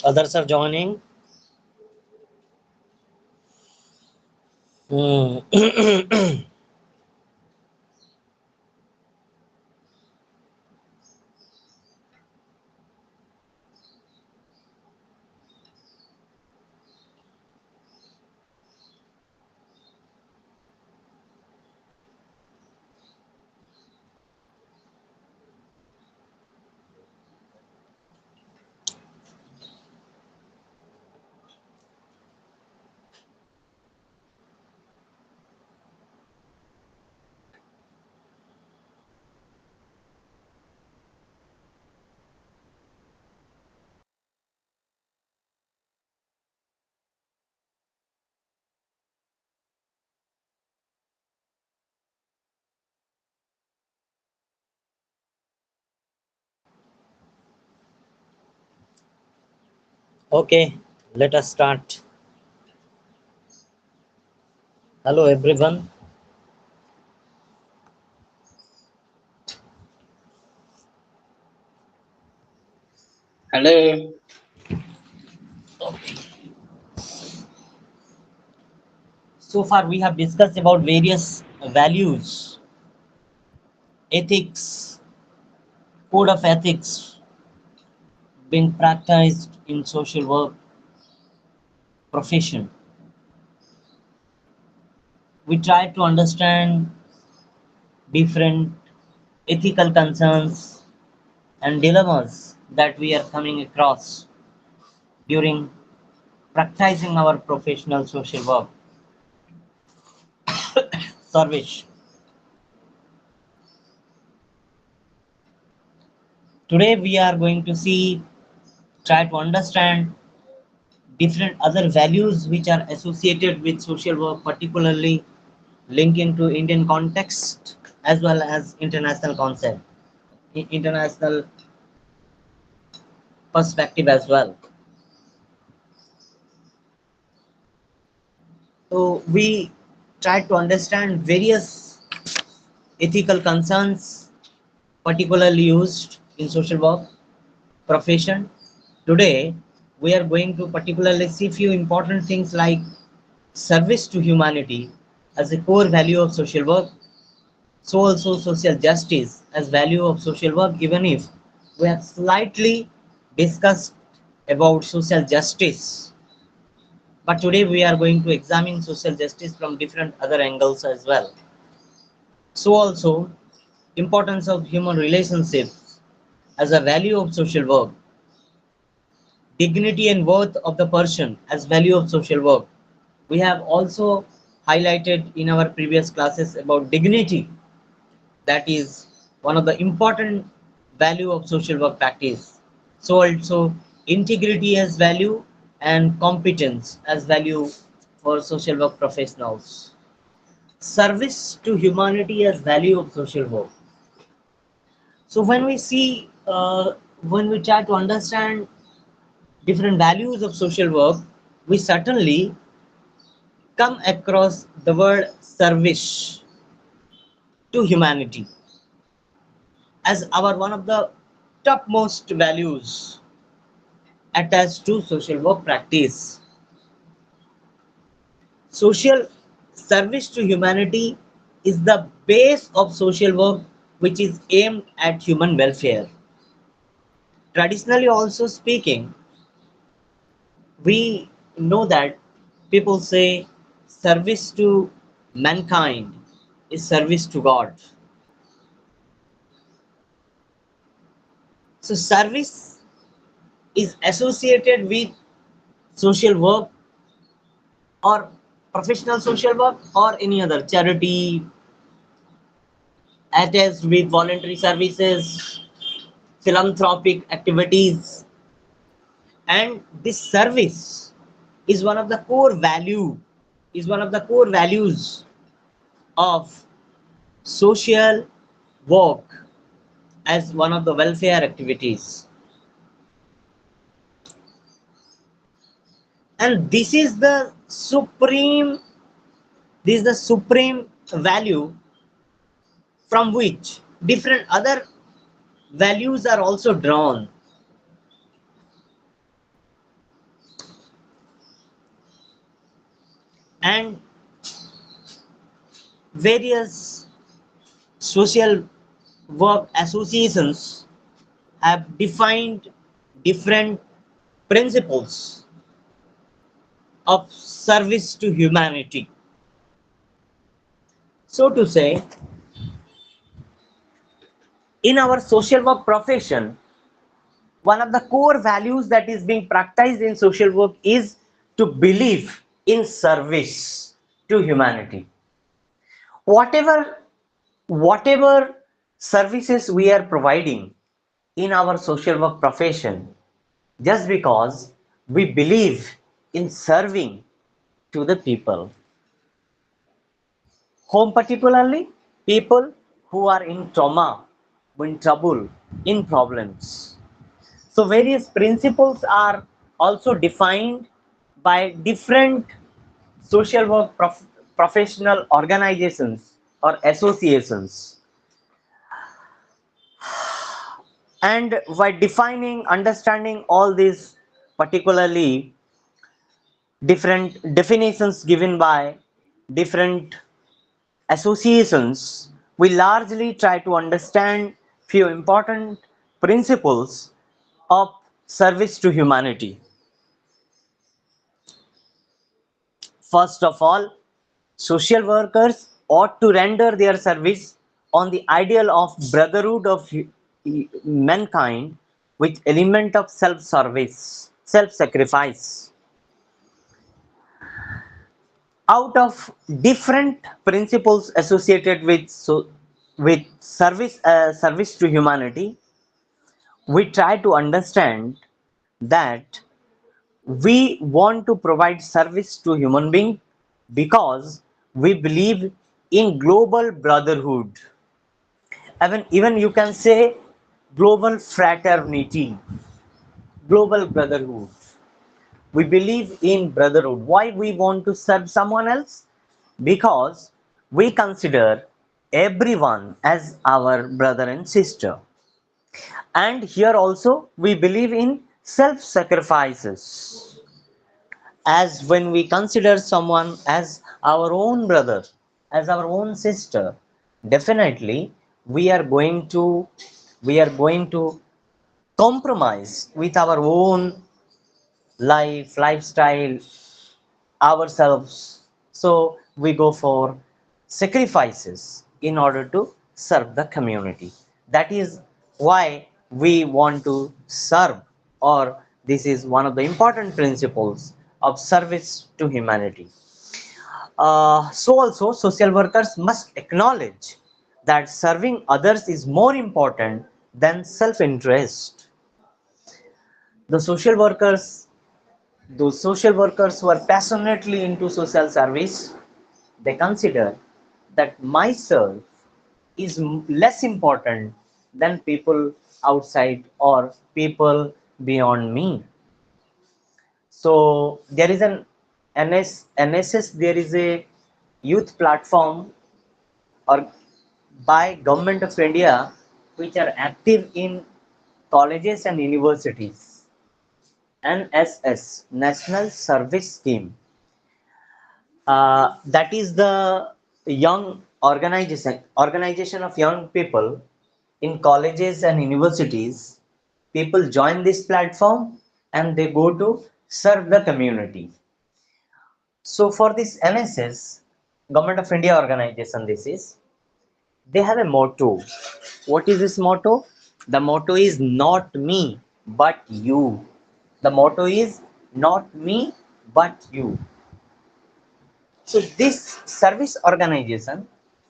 Others are joining. Hmm. Okay, let us start. Hello, everyone. Hello. So far, we have discussed about various values, ethics, code of ethics being practiced in social work profession. We try to understand different ethical concerns and dilemmas that we are coming across during practicing our professional social work service. Today, we are going to try to understand different other values which are associated with social work, particularly linking to Indian context as well as international concept, international perspective as well. So we try to understand various ethical concerns particularly used in social work profession. Today, we are going to particularly see few important things like service to humanity as a core value of social work, so also social justice as value of social work, even if we have slightly discussed about social justice. But today we are going to examine social justice from different other angles as well. So also importance of human relationships as a value of social work, dignity and worth of the person as value of social work. We have also highlighted in our previous classes about dignity, that is one of the important value of social work practice. So also integrity as value and competence as value for social work professionals. Service to humanity as value of social work. So when we try to understand different values of social work, we certainly come across the word service to humanity as our one of the topmost values attached to social work practice. Social service to humanity is the base of social work which is aimed at human welfare. Traditionally, also speaking, we know that people say service to mankind is service to God. So, service is associated with social work or professional social work or any other charity attached with voluntary services, philanthropic activities, and this service is one of the core value is one of the core values of social work as one of the welfare activities, and this is the supreme value from which different other values are also drawn. and various social work associations have defined different principles of service to humanity. So to say, in our social work profession, one of the core values that is being practiced in social work is to believe in service to humanity. Whatever whatever services we are providing in our social work profession, just because we believe in serving to the people, home particularly people who are in trauma, in trouble, in problems. So various principles are also defined by different social work professional organizations or associations. And by defining, understanding all these particularly different definitions given by different associations, we largely try to understand few important principles of service to humanity. First of all, social workers ought to render their service on the ideal of brotherhood of mankind with element of self-service, self-sacrifice. Out of different principles associated with service to humanity, we try to understand that we want to provide service to human being because we believe in global brotherhood, even you can say global fraternity, global brotherhood. We believe in brotherhood. Why we want to serve someone else? Because we consider everyone as our brother and sister. And here also we believe in self sacrifices, as when we consider someone as our own brother, as our own sister, definitely we are going to compromise with our own lifestyle, ourselves. So we go for sacrifices in order to serve the community. That is why we want to serve, or this is one of the important principles of service to humanity. So also social workers must acknowledge that serving others is more important than self-interest. The social workers, those social workers who are passionately into social service, they consider that myself is less important than people outside or people beyond me. So there is an NSS, there is a youth platform or by Government of India which are active in colleges and universities. NSS, National Service Scheme, that is the young organization of young people in colleges and universities. People join this platform and they go to serve the community. So for this NSS, Government of India organization, this is, they have a motto. What is this motto? The motto is not me but you. The motto is not me but you. So this service organization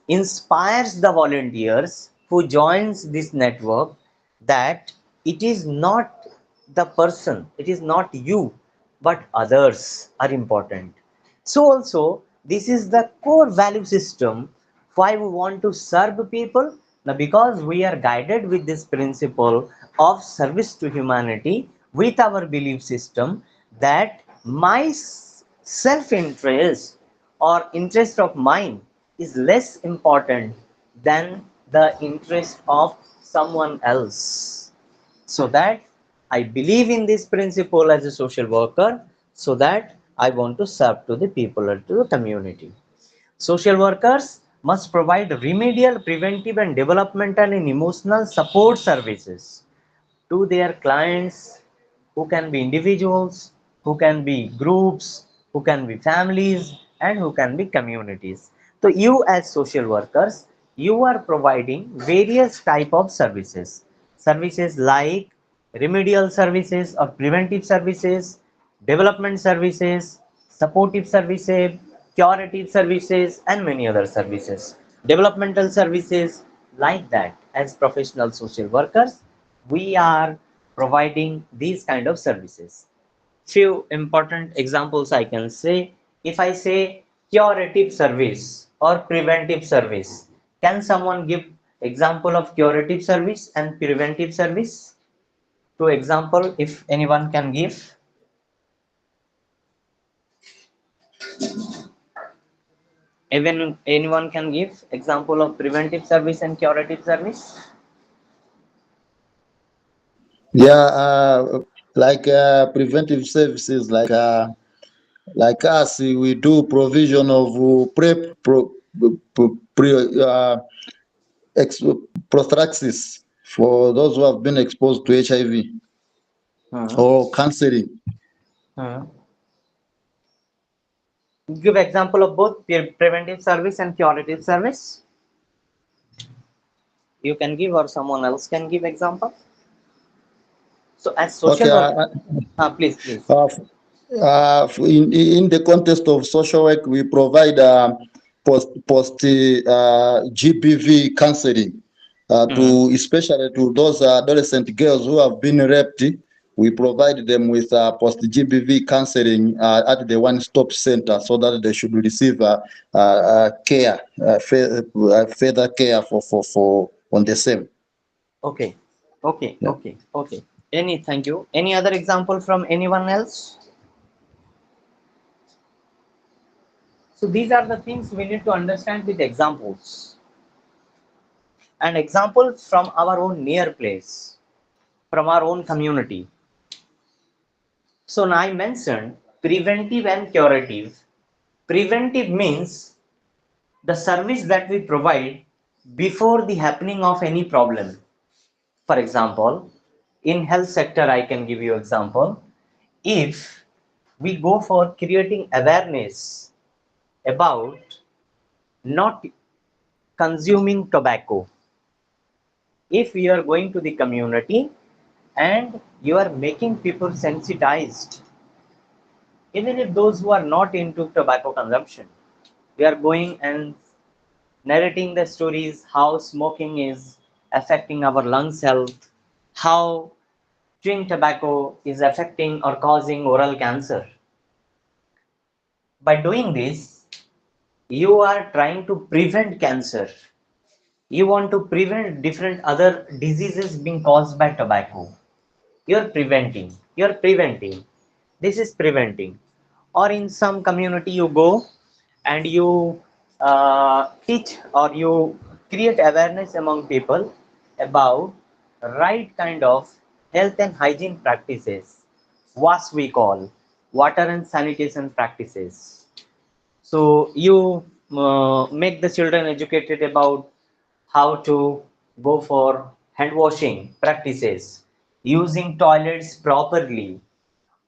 inspires the volunteers who joins this network that it is not the person, it is not you, but others are important. So also this is the core value system why we want to serve people. Now because we are guided with this principle of service to humanity with our belief system that my self-interest or interest of mine is less important than the interest of someone else. So that I believe in this principle as a social worker, so that I want to serve to the people or to the community. Social workers must provide remedial, preventive, and developmental and emotional support services to their clients, who can be individuals, who can be groups, who can be families, and who can be communities. So you as social workers, you are providing various type of services. Services like remedial services or preventive services, development services, supportive services, curative services, and many other services. Developmental services, like that, as professional social workers, we are providing these kind of services. Few important examples I can say. If I say curative service or preventive service, can someone give example of curative service and preventive service? Two example, if anyone can give. Even anyone can give example of preventive service and curative service? Yeah, like preventive services, like us, we do provision of PrEP, pre, ex, prophylaxis for those who have been exposed to HIV Hmm. or counseling. Hmm. Give example of both preventive service and curative service. You can give or someone else can give example. So as Okay, social work, please, please. uh, in the context of social work, we provide post GBV counseling Hmm. to especially to those adolescent girls who have been raped. We provide them with post GBV counseling at the one-stop center so that they should receive care, further care for on the same. Okay, okay, Yeah. okay, okay. Thank you. Any other example from anyone else? So these are the things we need to understand with examples, and examples from our own near place, from our own community. So now I mentioned preventive and curative. Preventive means the service that we provide before the happening of any problem. For example, in health sector, I can give you example. If we go for creating awareness about not consuming tobacco, if you are going to the community and you are making people sensitized, even if those who are not into tobacco consumption, we are going and narrating the stories how smoking is affecting our lungs health, how chewing tobacco is affecting or causing oral cancer. By doing this, you are trying to prevent cancer. You want to prevent different other diseases being caused by tobacco. You're preventing. You're preventing. This is preventing. Or in some community, you go and you teach or you create awareness among people about right kind of health and hygiene practices, what we call water and sanitation practices. So you make the children educated about how to go for hand washing practices, using toilets properly,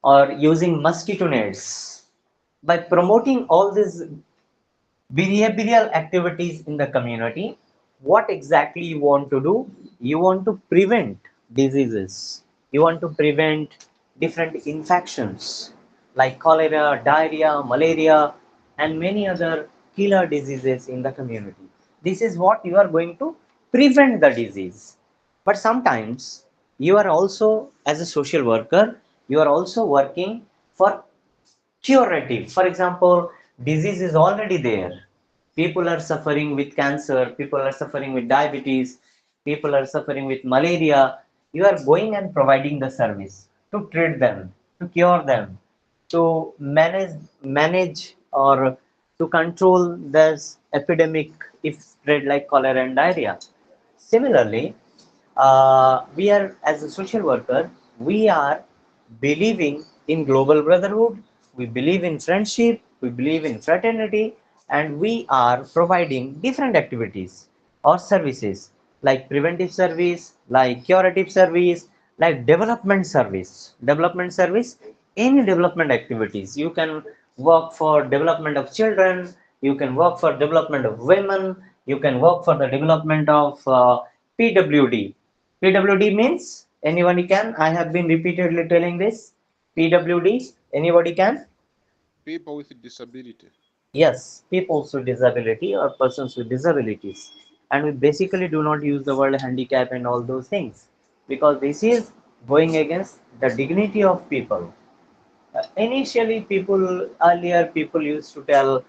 or using mosquito nets. By promoting all these behavioral activities in the community, what exactly you want to do? You want to prevent diseases. You want to prevent different infections like cholera, diarrhea, malaria, and many other killer diseases in the community. This is what you are going to prevent the disease. But sometimes you are also, as a social worker, you are also working for curative. For example, disease is already there. People are suffering with cancer, people are suffering with diabetes, people are suffering with malaria. You are going and providing the service to treat them, to cure them, to manage or to control this epidemic if spread like cholera and diarrhea. Similarly, we are, as a social worker, we are believing in global brotherhood. we believe in friendship, we believe in fraternity, and we are providing different activities or services like preventive service, like curative service, like development service, any development activities. You can work for development of children, you can work for development of women, you can work for the development of PWD. PWD means anybody can. I have been repeatedly telling this. PWD, anybody can? People with disability. Yes, people with disability or persons with disabilities. And we basically do not use the word handicap and all those things because this is going against the dignity of people. Initially, earlier people used to tell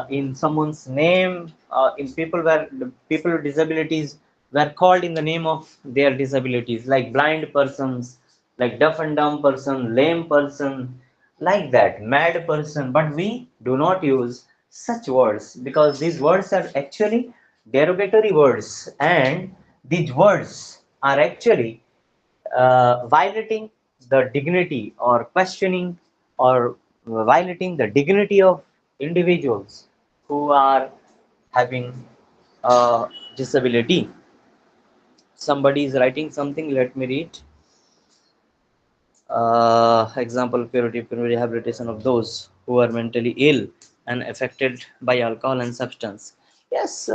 in someone's name, in people with disabilities were called in the name of their disabilities, like blind persons, like deaf and dumb person, lame person, like that, mad person. But we do not use such words because these words are actually derogatory words, and these words are actually violating the dignity or questioning or violating the dignity of individuals who are having a disability. Somebody is writing something, let me read. Example, curative rehabilitation of those who are mentally ill and affected by alcohol and substance. Yes, we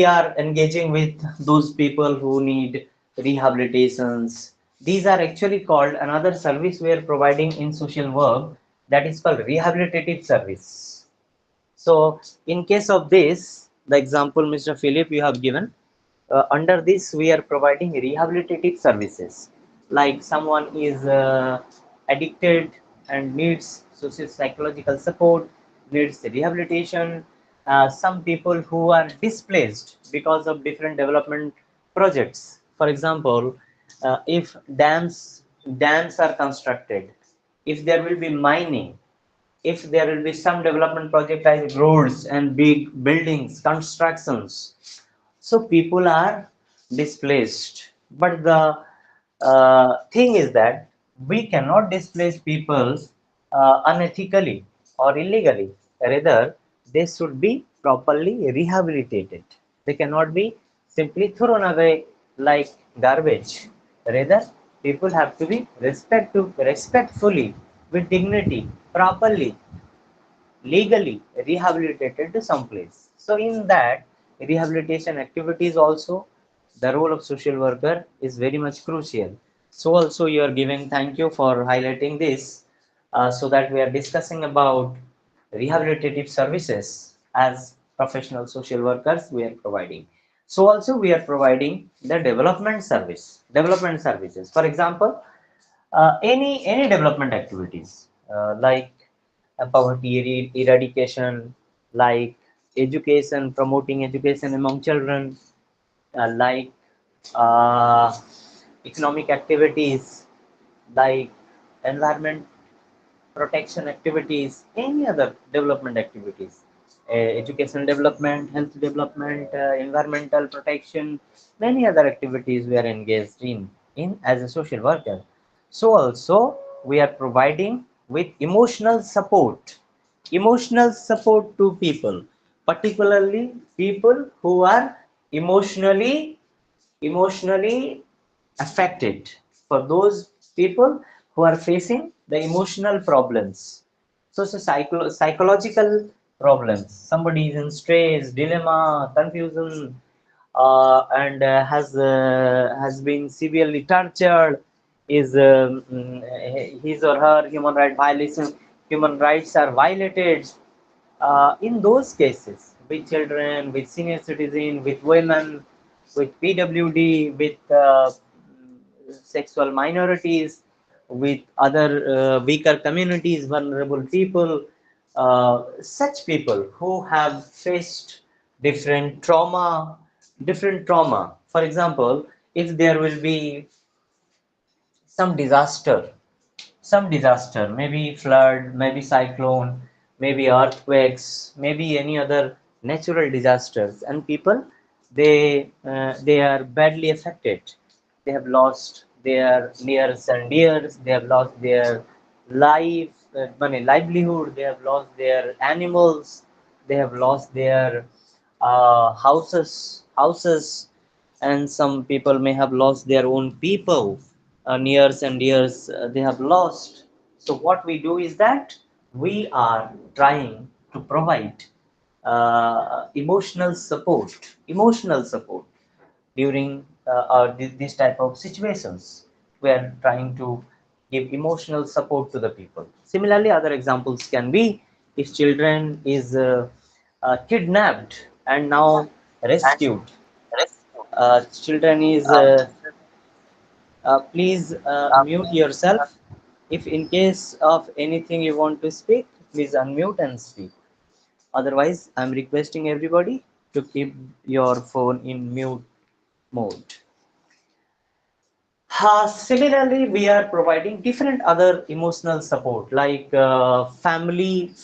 are engaging with those people who need rehabilitations. These are actually called another service we are providing in social work, that is called rehabilitative service. So, in case of this, the example Mr. Philip you have given, under this we are providing rehabilitative services. Like someone is addicted and needs social psychological support, needs rehabilitation. Some people who are displaced because of different development projects. For example, if dams are constructed, if there will be mining, if there will be some development project like roads and big buildings constructions, so people are displaced. But the thing is that we cannot displace people unethically or illegally. Rather, they should be properly rehabilitated. They cannot be simply thrown away like garbage. Rather, people have to be respectfully, with dignity, properly, legally rehabilitated to some place. So in that rehabilitation activities also, the role of social worker is very much crucial. So also you are giving thank you for highlighting this, so that we are discussing about rehabilitative services as professional social workers we are providing. So also we are providing the development services. For example, any development activities, like poverty eradication, like education, promoting education among children, like uh, economic activities, like environment protection activities, any other development activities, educational development, health development, environmental protection, many other activities we are engaged in as a social worker. So also we are providing with emotional support to people, particularly people who are emotionally emotionally affected, for those people who are facing the emotional problems. So psychological problems. Somebody is in stress, dilemma, confusion, and has been severely tortured. Is his or her human rights are violated. In those cases, with children, with senior citizen, with women, with PWD, with sexual minorities, with other weaker communities, vulnerable people, such people who have faced different trauma. For example, if there will be some disaster, maybe flood, maybe cyclone, maybe earthquakes, maybe any other natural disasters, and people they are badly affected. They have lost their nears and dears, they have lost their life, livelihood, they have lost their animals, they have lost their houses, and some people may have lost their own people, nears and dears, they have lost. So what we do is that we are trying to provide emotional support during these type of situations. We are trying to give emotional support to the people. Similarly, other examples can be if children is kidnapped and now rescued. Children is please mute yourself. If in case of anything you want to speak, please unmute and speak. Otherwise, I'm requesting everybody to keep your phone in mute mode. Similarly, we are providing different other emotional support like family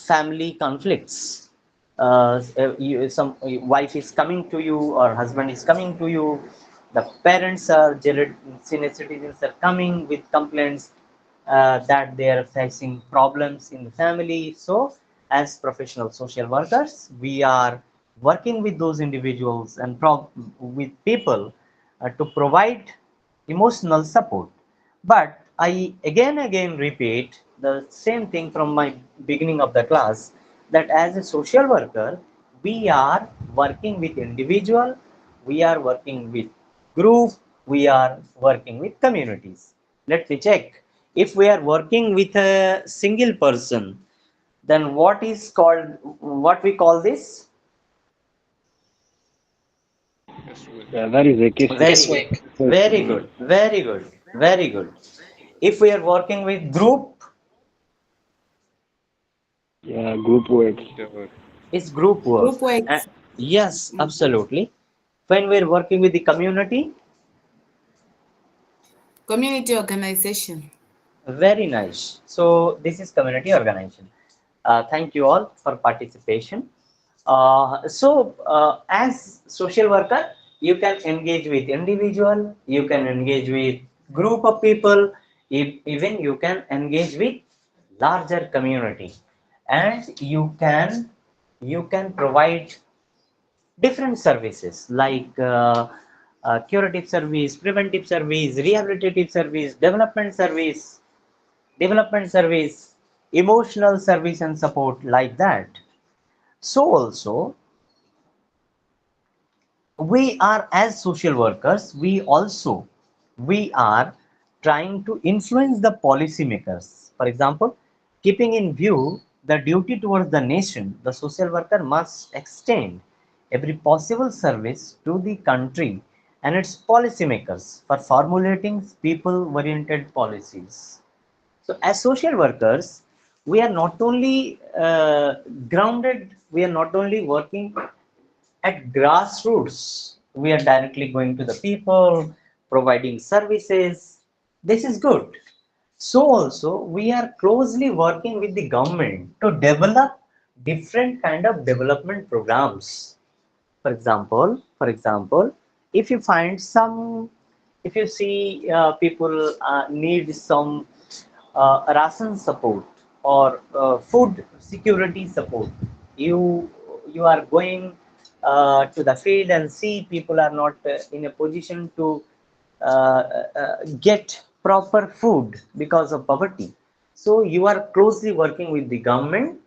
conflicts. Some wife is coming to you or husband is coming to you. The parents are senior citizens are coming with complaints that they are facing problems in the family. So, as professional social workers, we are working with those individuals and with people to provide emotional support. But I again repeat the same thing from my beginning of the class, that as a social worker, we are working with individual, we are working with group, we are working with communities. Let me check. If we are working with a single person, then what we call this? Caseworker. That is a case Very worker. good. Very good. Very good. Very good. If we are working with group, Yeah, group work. Community work. it's group work. Group work. Uh, yes, absolutely. When we're working with the community, Community organization. very nice. So this is community organization. Thank you all for participation. As social worker, you can engage with individual, you can engage with group of people, even you can engage with larger community, and you can provide different services like curative service, preventive service, rehabilitative service, development service, emotional service and support like that. So also we are, as social workers, we are trying to influence the policymakers. For example, keeping in view the duty towards the nation, the social worker must extend every possible service to the country and its policymakers for formulating people oriented policies. So, as social workers, we are not only grounded, we are not only working at grassroots, we are directly going to the people, providing services. This is good. So, also, we are closely working with the government to develop different kind of development programs. For example, if you find some, if you see people need some ration support or food security support, you you are going to the field and see people are not in a position to get proper food because of poverty. So you are closely working with the government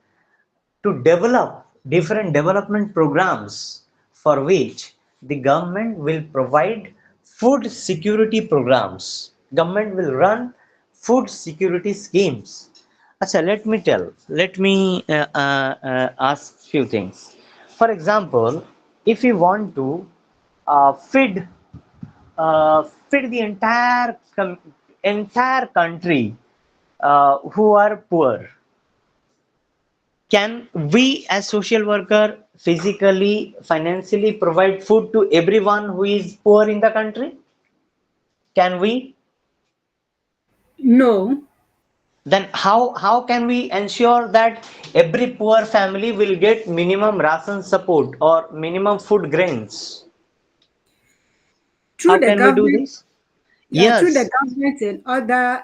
to develop different development programs for which the government will provide food security programs. Government will run food security schemes. Acha, let me ask few things. For example, if you want to feed feed the entire country who are poor, can we as social worker physically, financially provide food to everyone who is poor in the country? Can we? No. Then how can we ensure that every poor family will get minimum ration support or minimum food grains? Through How the can we do government, this? Through the Yes, government and other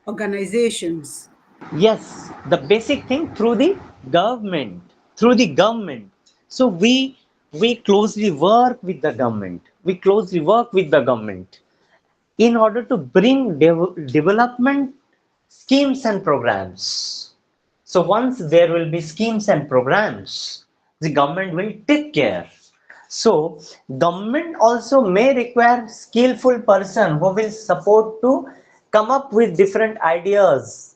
organizations. yes, the basic thing through the government, through the government. So we closely work with the government. We closely work with the government in order to bring development schemes and programs. So once there will be schemes and programs, the government will take care. So government also may require skillful person who will support to come up with different ideas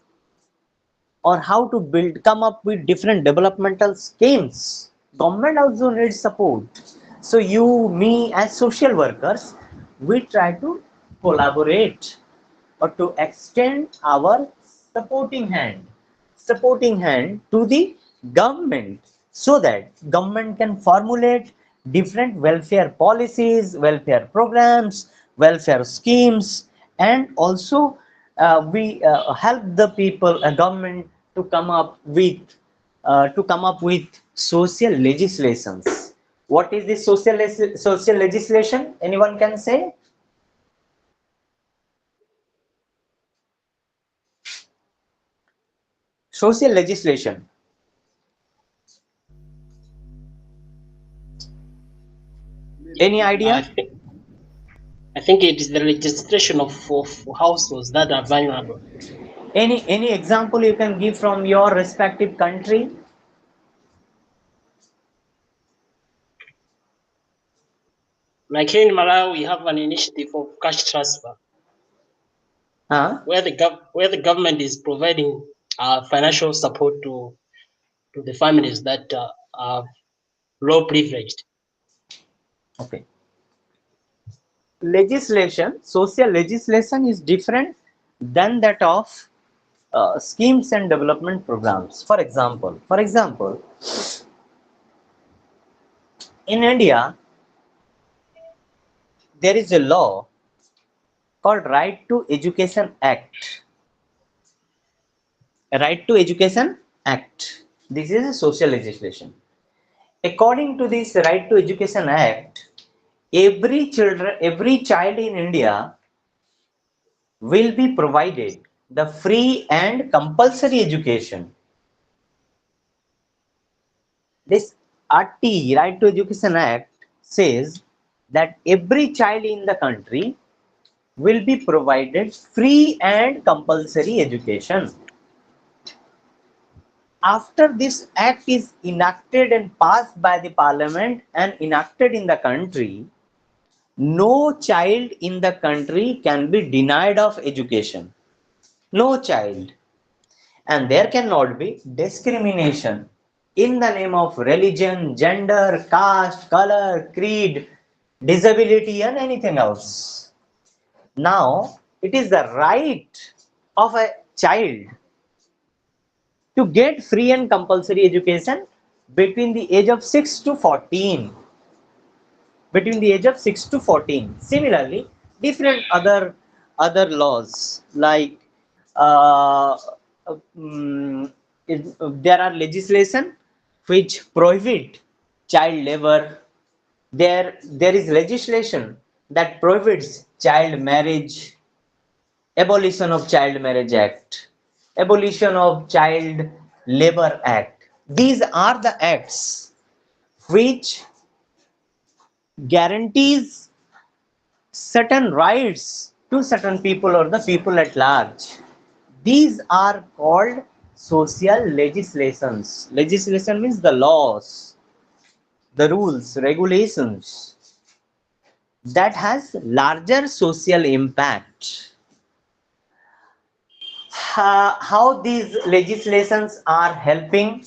or how to build come up with different developmental schemes. Government also needs support. So you me as social workers, we try to collaborate or to extend our supporting hand to the government, so that government can formulate different welfare policies, welfare programs, welfare schemes, and also we help the people, government to come up with social legislations. What is this social legislation? Anyone can say? Social legislation. Any I idea? think I think it is the registration of households that are vulnerable. Any example you can give from your respective country? Like here in Malawi, we have an initiative of cash transfer Huh? where the government is providing financial support to the families that are low privileged. Okay. Legislation, social legislation is different than that of schemes and development programs. For example, in India, there is a law called Right to Education Act. Right to Education Act. This is a social legislation. According to this Right to Education Act, every child in India will be provided the free and compulsory education. This RT, Right to Education Act, says that every child in the country will be provided free and compulsory education. After this act is enacted and passed by the parliament and enacted in the country, no child in the country can be denied of education. No child. And there cannot be discrimination in the name of religion, gender, caste, color, creed, disability, and anything else. Now, it is the right of a child to get free and compulsory education between the age of 6 to 14. Between the age of 6 to 14. Similarly, different other laws like uh, mm, there are legislation which prohibit child labor. There is legislation that prohibits child marriage, abolition of child marriage act, abolition of child labor act. These are the acts which guarantees certain rights to certain people or the people at large. These are called social legislations. Legislation means the laws, the rules, regulations that has larger social impact. How these legislations are helping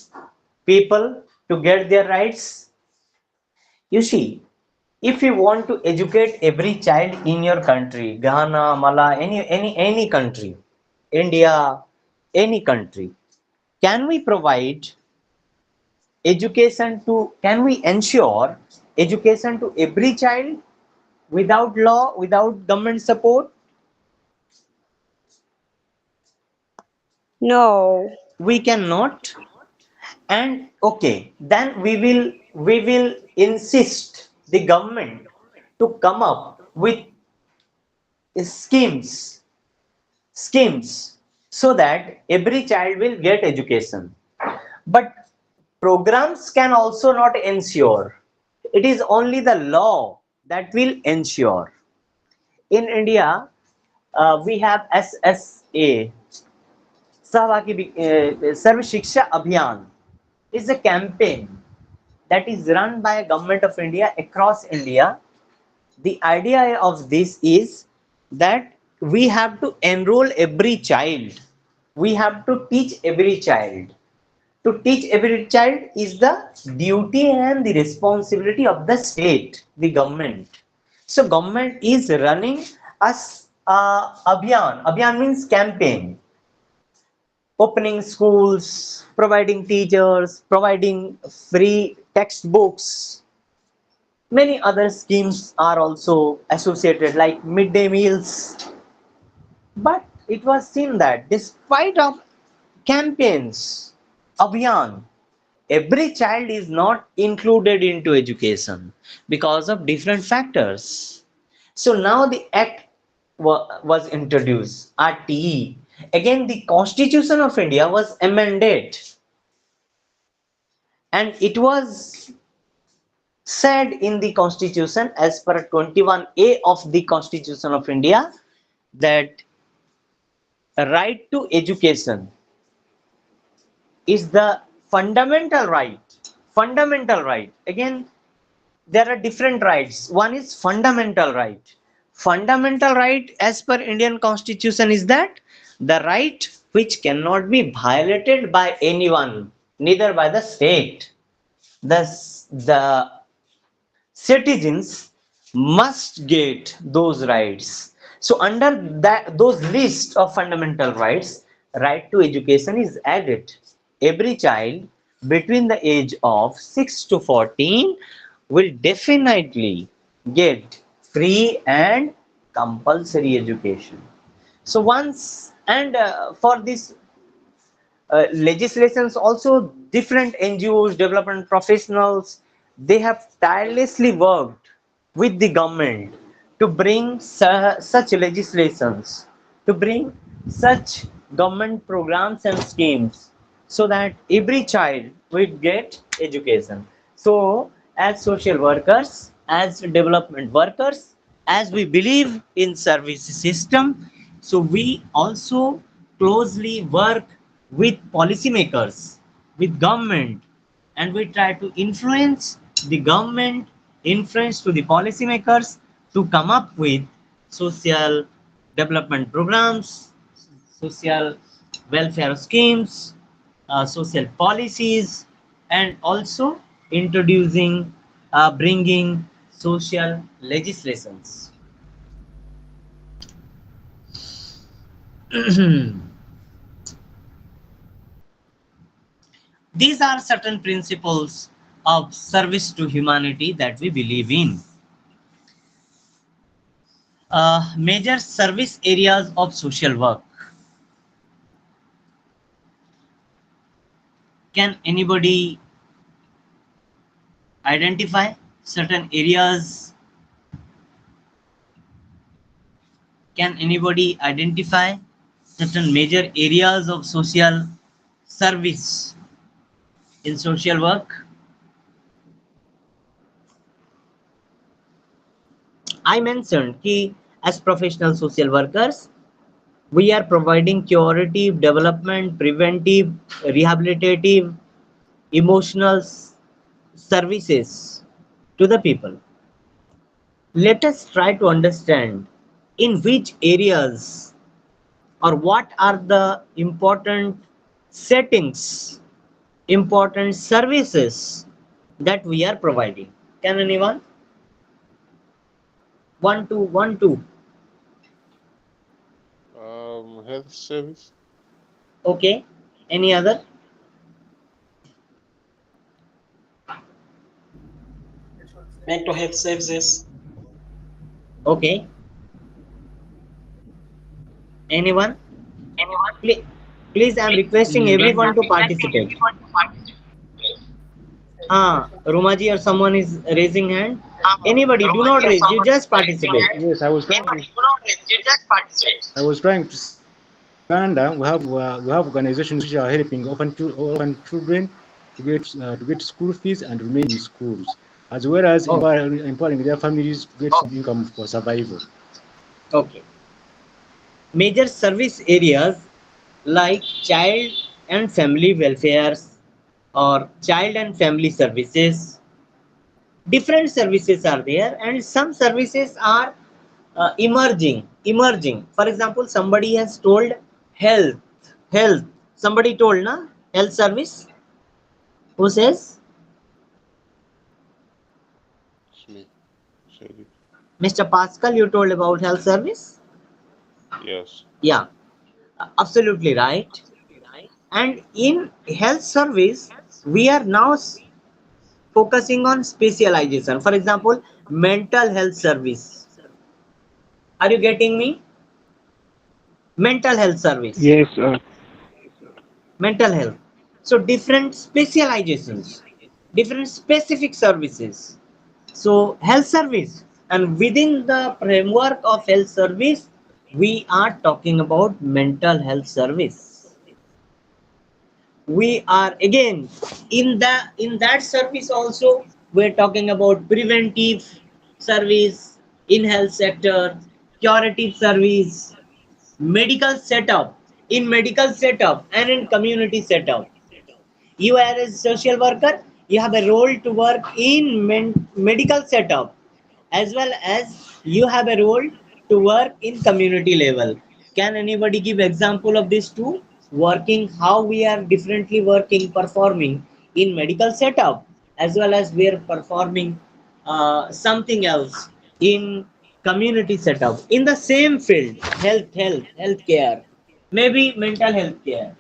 people to get their rights? You see, if you want to educate every child in your country, Ghana, Mala, any country, India, any country, can we provide can we ensure education to every child without law, without government support? No. We cannot. And okay, then we will insist the government to come up with schemes, schemes, so that every child will get education. But programs can also not ensure. It is only the law that will ensure. In India, we have SSA, Sarv Shiksha Abhiyan, is a campaign that is run by Government of India across India. The idea of this is that we have to enroll every child. We have to teach every child. To teach every child is the duty and the responsibility of the state, the government. So government is running as abhiyan. Abhiyan means campaign, opening schools, providing teachers, providing free textbooks. Many other schemes are also associated, like midday meals. But it was seen that despite of campaigns, abhiyan, every child is not included into education because of different factors. So now the act was introduced, RTE. Again, the Constitution of India was amended, and it was said in the Constitution, as per 21A of the Constitution of India, that right to education is the fundamental right. Fundamental right. Again, there are different rights. One is fundamental right. Fundamental right as per Indian Constitution is that the right which cannot be violated by anyone, neither by the state. Thus, the citizens must get those rights. So under that those list of fundamental rights, right to education is added. Every child between the age of 6 to 14 will definitely get free and compulsory education. So once and for this legislations also, different NGOs, development professionals, they have tirelessly worked with the government to bring such legislations, to bring such government programs and schemes, so that every child will get education. So as social workers, as development workers, as we believe in service system, so we also closely work with policymakers, with government, and we try to influence the government, influence to the policymakers to come up with social development programs, social welfare schemes, social policies, and also introducing, bringing social legislations. These are certain principles of service to humanity that we believe in. Major service areas of social work. Can anybody identify certain areas? Can anybody identify certain major areas of social service in social work? I mentioned कि as professional social workers, we are providing curative, development, preventive, rehabilitative, emotional services to the people. Let us try to understand in which areas or what are the important settings, important services that we are providing. Can anyone? One, two, one, two. Health service. Okay. Any other? Mental health services. Okay. Anyone? Please, please, I'm requesting everyone to participate. Rumaji or someone is raising hand. Anybody, do not raise, you just participate. Yes, I was trying to say Uganda, we have organizations which are helping orphan children to get school fees and remain in schools, as well as Oh, empowering their families to get some income for survival. okay. Major service areas like child and family welfare or child and family services. Different services are there, and some services are emerging. For example, somebody has told health, health. Somebody told na health service. Who says? It's me. Said it. Mr. Pascal, you told about health service. Yes. Yeah, absolutely right. And in health service, we are now focusing on specialization. For example, mental health service. Are you getting me? Mental health service. Yes, Mental health. So different specializations, different specific services. So health service, and within the framework of health service, we are talking about mental health service. We are again in that service also, we're talking about preventive service in health sector, curative service, medical setup, in medical setup and in community setup. You are a social worker, you have a role to work in medical setup, as well as you have a role to work in community level. Can anybody give example of these two? Working, how we are differently working, performing in medical setup, as well as we are performing something else in community setup in the same field, healthcare, maybe mental health care.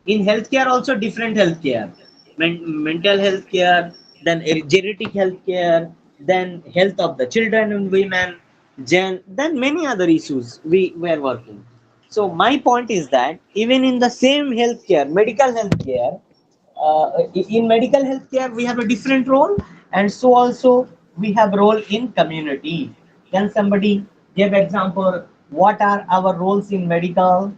In healthcare also different healthcare, mental health care, then genetic health care, then health of the children and women, then many other issues we were working. So my point is that even in the same healthcare, medical healthcare, in medical healthcare we have a different role, and so also we have role in community. Can somebody give example what are our roles in medical?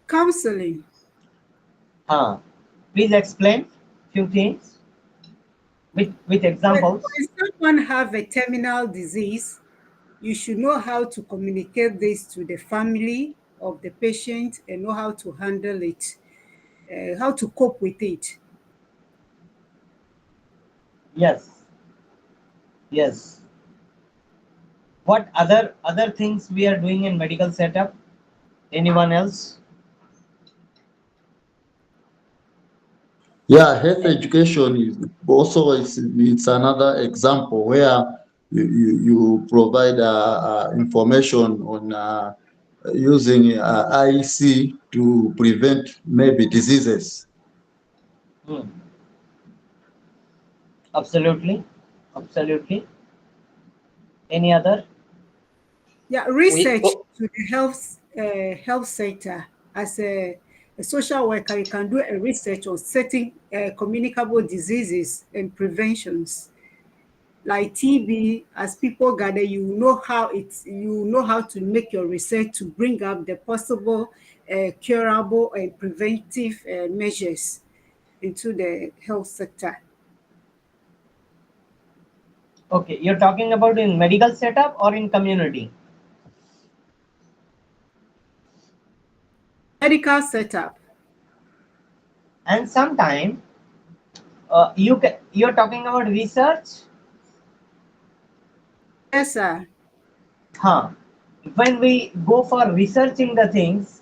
Counseling. Please explain few things with examples. When someone have a terminal disease, you should know how to communicate this to the family of the patient and know how to handle it, how to cope with it. Yes, yes. What other things we are doing in medical setup? Anyone else? Yeah, health education is also it's another example where you provide information on using IEC to prevent maybe diseases. Hmm. Absolutely, absolutely. Any other? Yeah, We research to the health sector. As a social worker, you can do a research on certain communicable diseases and preventions like TB. As people gather, you know how to make your research to bring up the possible curable and preventive measures into the health sector. Okay, you're talking about in medical setup or in community? Medical setup. And sometime you're talking about research. Yes, sir. Huh. When we go for researching the things,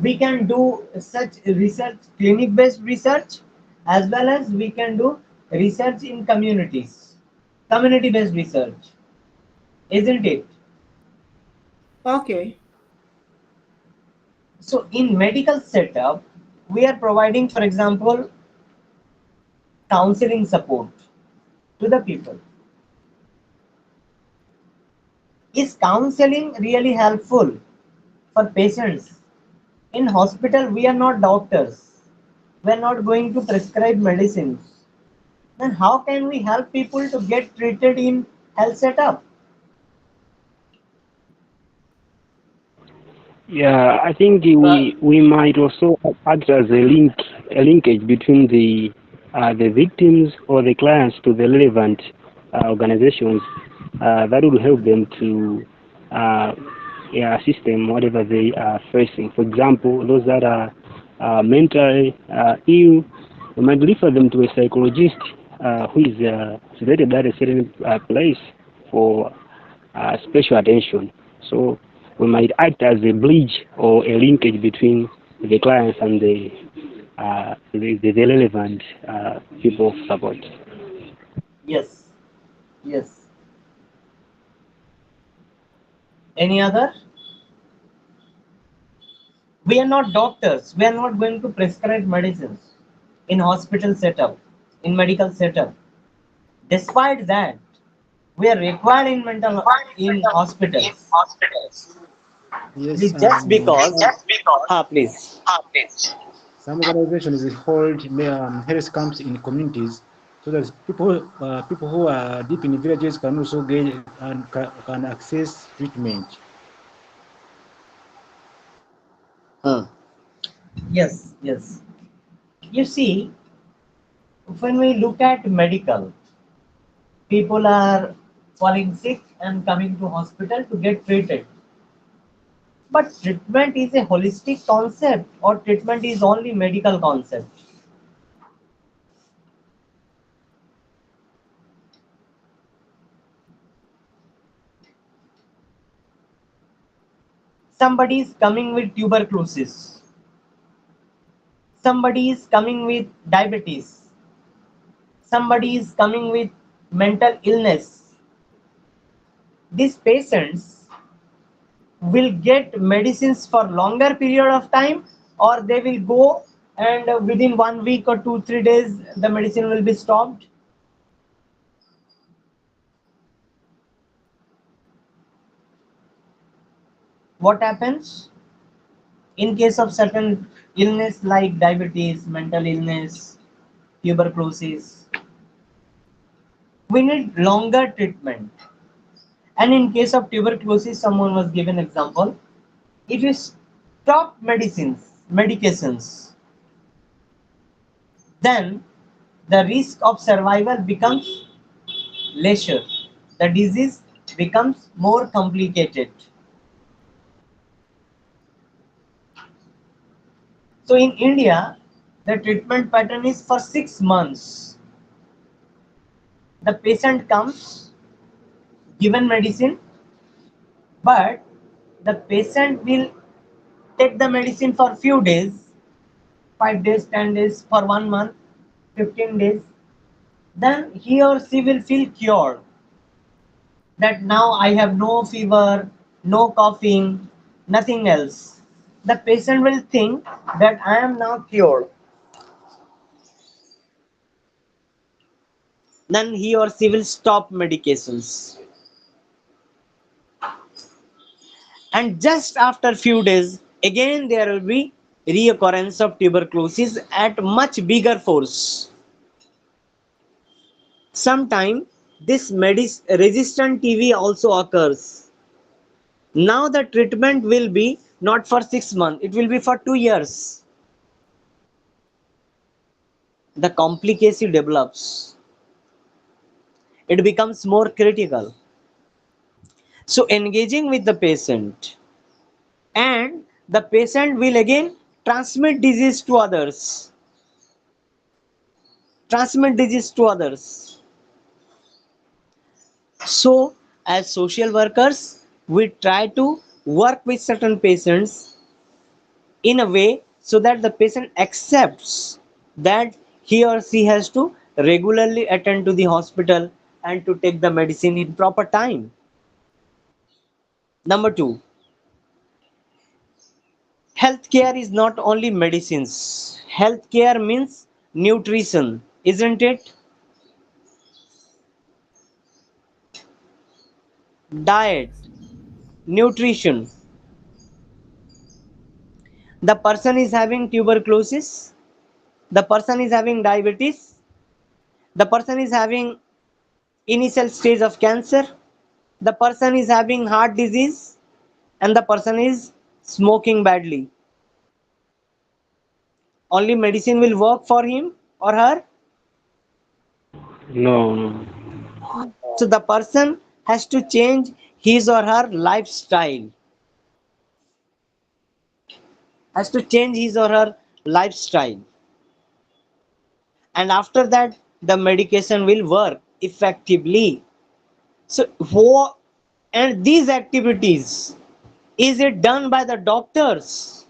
we can do such research, clinic based research, as well as we can do research in communities, community based research, isn't it? Okay. So in medical setup, we are providing, for example, counseling support to the people. Is counseling really helpful for patients? In hospital, we are not doctors. We are not going to prescribe medicines. Then how can we help people to get treated in health setup? Yeah, I think But we might also act as a linkage between the victims or the clients to the relevant organizations that would help them to uh, yeah, assist them whatever they are facing. For example, those that are mentally ill, we might refer them to a psychologist who is situated at a certain place for special attention. So we might act as a bridge or a linkage between the clients and the relevant people of support. Yes, yes. Any other? We are not doctors. We are not going to prescribe medicines in hospital setup, in medical setup. Despite that, we are required in mental in hospitals. Yes, Please, just because. Please. some organizations hold health camps in communities so that people who are deep in villages can also get and can access treatment. Hmm. Yes, yes. You see, when we look at medical, people are falling sick and coming to hospital to get treated. But treatment is a holistic concept, or treatment is only medical concept. Somebody is coming with tuberculosis. Somebody is coming with diabetes. Somebody is coming with mental illness. These patients will get medicines for longer period of time, or they will go and within 1 week or 2 3 days the medicine will be stopped. What happens in case of certain illness like diabetes, mental illness, tuberculosis? We need longer treatment. And in case of tuberculosis, someone was given example, if you stop medications, then the risk of survival becomes lesser. The disease becomes more complicated. So in India, the treatment pattern is for 6 months. The patient comes, given medicine, but the patient will take the medicine for few days, 5 days, 10 days, for 1 month, 15 days. Then he or she will feel cured, that now I have no fever, no coughing, nothing else. The patient will think that I am now cured. Then he or she will stop medications. And just after few days, again there will be reoccurrence of tuberculosis at much bigger force. Sometime this resistant TB also occurs. Now the treatment will be not for 6 months, it will be for 2 years. The complication develops, it becomes more critical. So engaging with the patient, and the patient will again transmit disease to others. Transmit disease to others. So as social workers, we try to work with certain patients in a way so that the patient accepts that he or she has to regularly attend to the hospital and to take the medicine in proper time. Number two, healthcare is not only medicines. Healthcare means nutrition, isn't it? Diet, nutrition. the person is having tuberculosis, the person is having diabetes, the person is having initial stage of cancer, the person is having heart disease, and the person is smoking badly. Only medicine will work for him or her. No, no. So the person has to change his or her lifestyle, has to change his or her lifestyle, and after that the medication will work effectively. So who, and these activities, is it done by the doctors?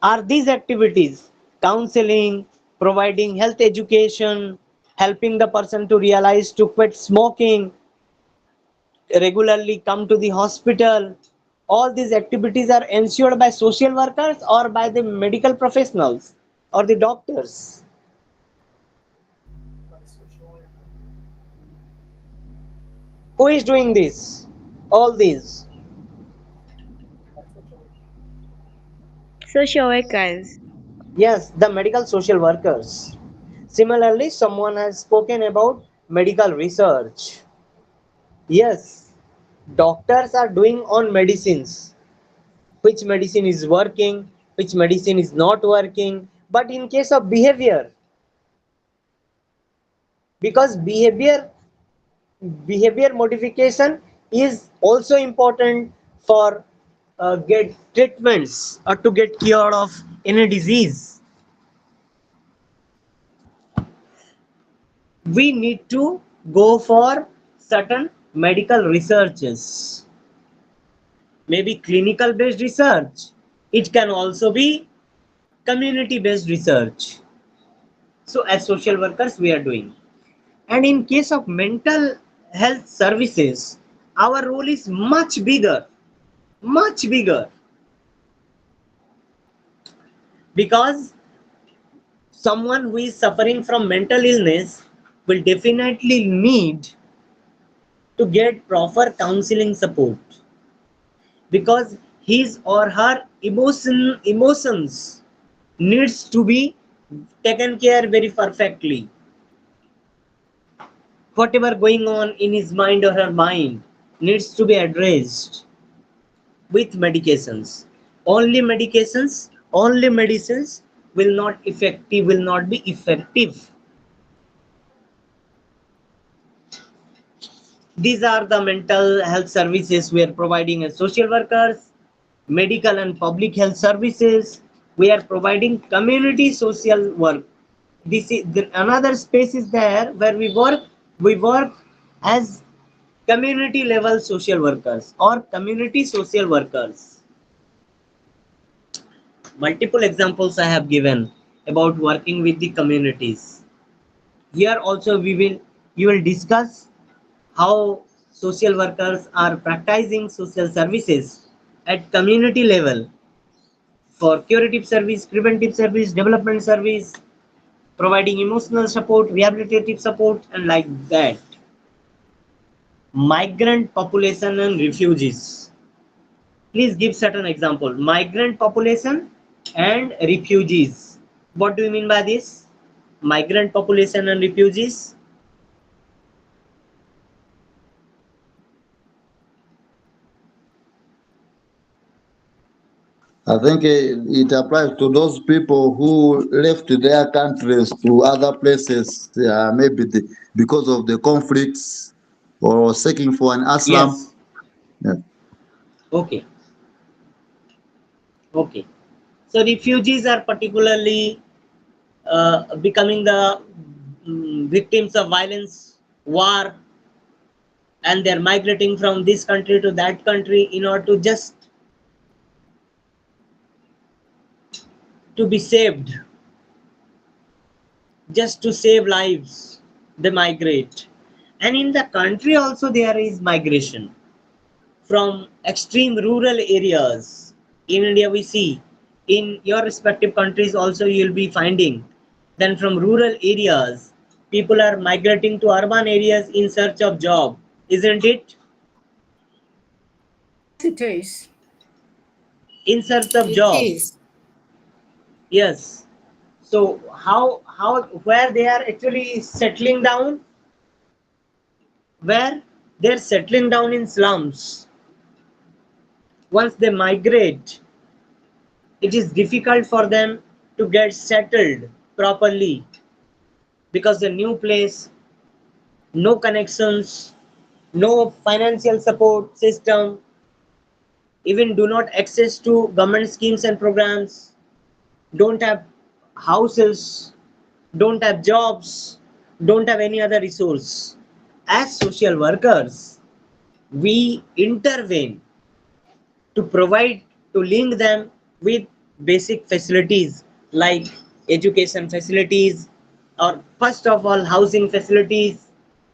Are these activities counseling, providing health education, helping the person to realize to quit smoking, regularly come to the hospital? All these activities are ensured by social workers or by the medical professionals or the doctors? Who is doing this? All these? Social workers. Yes, the medical social workers. Similarly, someone has spoken about medical research. Yes, doctors are doing on medicines, which medicine is working, which medicine is not working. But in case of behavior, because behavior modification is also important for get treatments or to get cured of any disease, we need to go for certain medical researches, maybe clinical based research. It can also be community based research. So as social workers we are doing. And in case of mental health services, our role is much bigger, because someone who is suffering from mental illness will definitely need to get proper counseling support, because his or her emotions needs to be taken care very perfectly. Whatever going on in his mind or her mind needs to be addressed with medications. Only medicines will not be effective. These are the mental health services we are providing as social workers, medical and public health services. We are providing community social work. This is another space is there where we work. We work as community level social workers or community social workers. Multiple examples I have given about working with the communities. Here also we will discuss how social workers are practicing social services at community level for curative service, preventive service, development service, providing emotional support, rehabilitative support, and like that. Migrant population and refugees. Please give certain example. Migrant population and refugees. What do you mean by this? Migrant population and refugees? I think it applies to those people who left their countries to other places, maybe because of the conflicts or seeking for an asylum. Yes. Yeah. Okay. Okay. So refugees are particularly becoming the victims of violence, war, and they're migrating from this country to that country in order to just to be saved, just to save lives. They migrate, and in the country also there is migration from extreme rural areas. In India, we see in your respective countries also you'll be finding. Then from rural areas, people are migrating to urban areas in search of job, isn't it? It is. in search of It job. is. Yes. So how where they are actually settling down? Where they're settling down in slums. Once they migrate, it is difficult for them to get settled properly because the new place, no connections, no financial support system, even do not access to government schemes and programs, don't have houses, don't have jobs, don't have any other resource. As social workers, we intervene to provide, to link them with basic facilities like education facilities, or first of all housing facilities,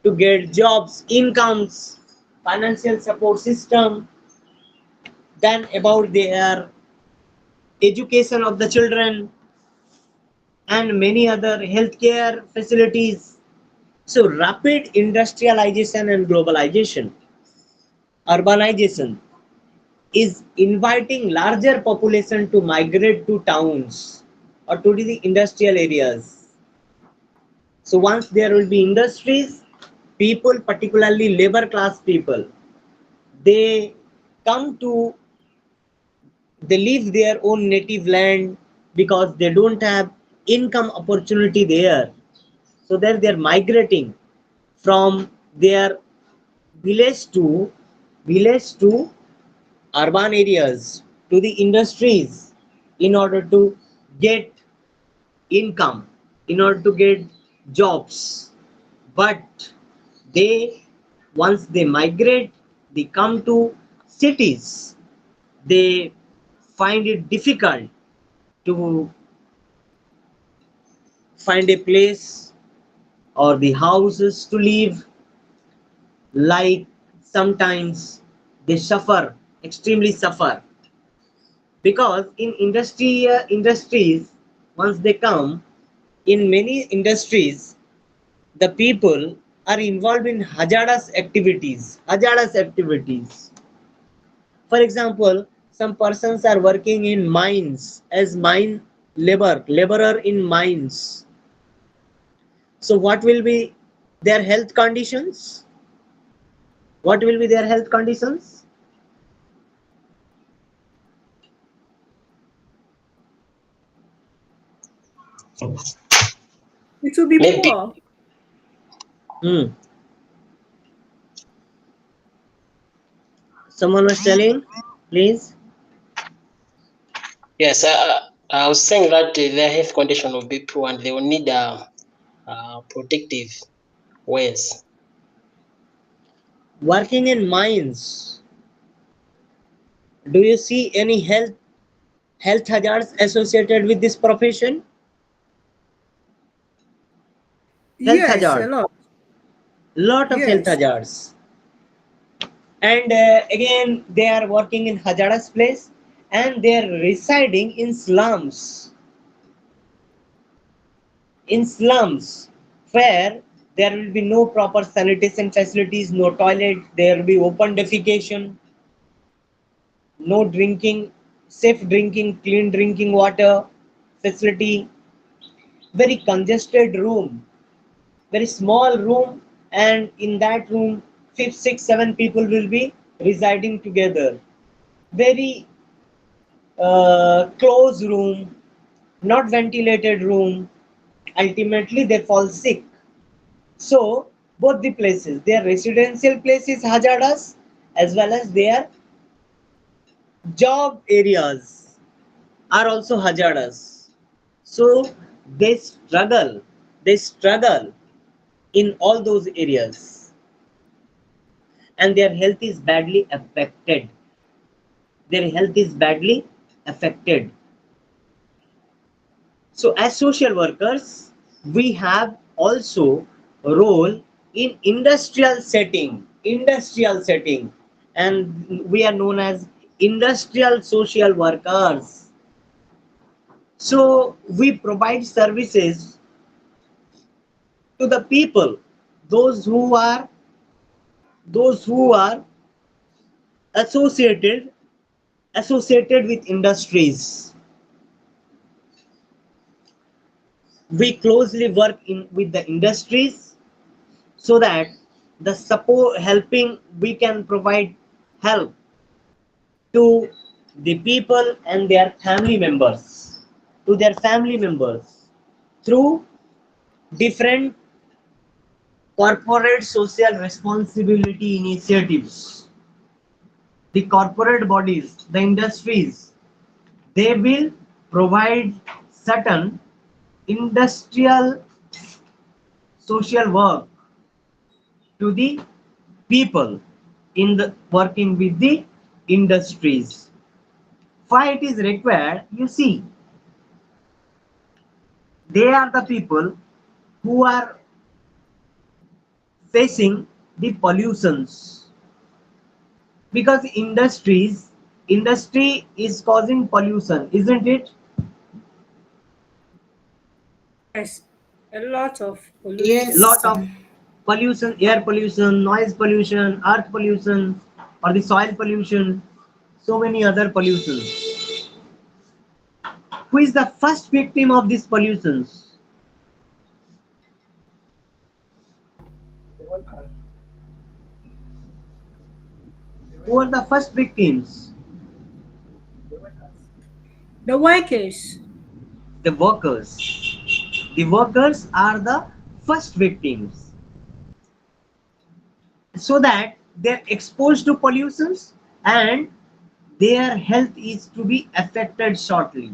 to get jobs, incomes, financial support system, then about their education of the children, and many other healthcare facilities. So rapid industrialization and globalization, urbanization, is inviting larger population to migrate to towns or to the industrial areas. So once there will be industries, people, particularly labor class people, they come to, they leave their own native land because they don't have income opportunity there. So that they're migrating from their village to urban areas, to the industries, in order to get income, in order to get jobs. But they, once they migrate, they come to cities, they find it difficult to find a place or the houses to live. Like sometimes they suffer, extremely suffer, because in industries, once they come, in many industries, the people are involved in hazardous activities. For example, some persons are working in mines as mine laborer in mines. So what will be their health conditions? What will be their health conditions? It will be Maybe, poor. Hmm. Someone was telling, please. yes, I was saying that their health condition will be poor and they will need protective ways. Working in mines, do you see any health hazards associated with this profession? Health Yes, a hazard, lot. lot of health Yes. hazards. And again, they are working in hazardous place, and they are residing in slums where there will be no proper sanitation facilities, no toilet, there will be open defecation, no drinking, safe drinking, clean drinking water facility, very congested room, very small room, and in that room, 5, 6, 7 people will be residing together. Very closed room, not ventilated room. Ultimately, they fall sick. So, both the places, their residential place is hazardous, as well as their job areas are also hazardous. So, they struggle in all those areas, and their health is badly affected. Their health is badly affected. So as social workers, we have also a role in industrial setting, and we are known as industrial social workers. So we provide services to the people, those who are associated associated with industries. We closely work in with the industries so that the support helping we can provide help to the people and their family members, to their family members through different corporate social responsibility initiatives. The corporate bodies, the industries, they will provide certain industrial social work to the people in the working with the industries. Why it is required? You see, they are the people who are facing the pollutions, because industry is causing pollution, isn't it? Yes, a lot of pollution. Lot Yes. of pollution, air pollution, noise pollution, earth pollution, or the soil pollution, so many other pollutions. Who is the first victim of these pollutions? Who are the first victims? The workers. The workers. The workers are the first victims, so that they're exposed to pollutions and their health is to be affected shortly.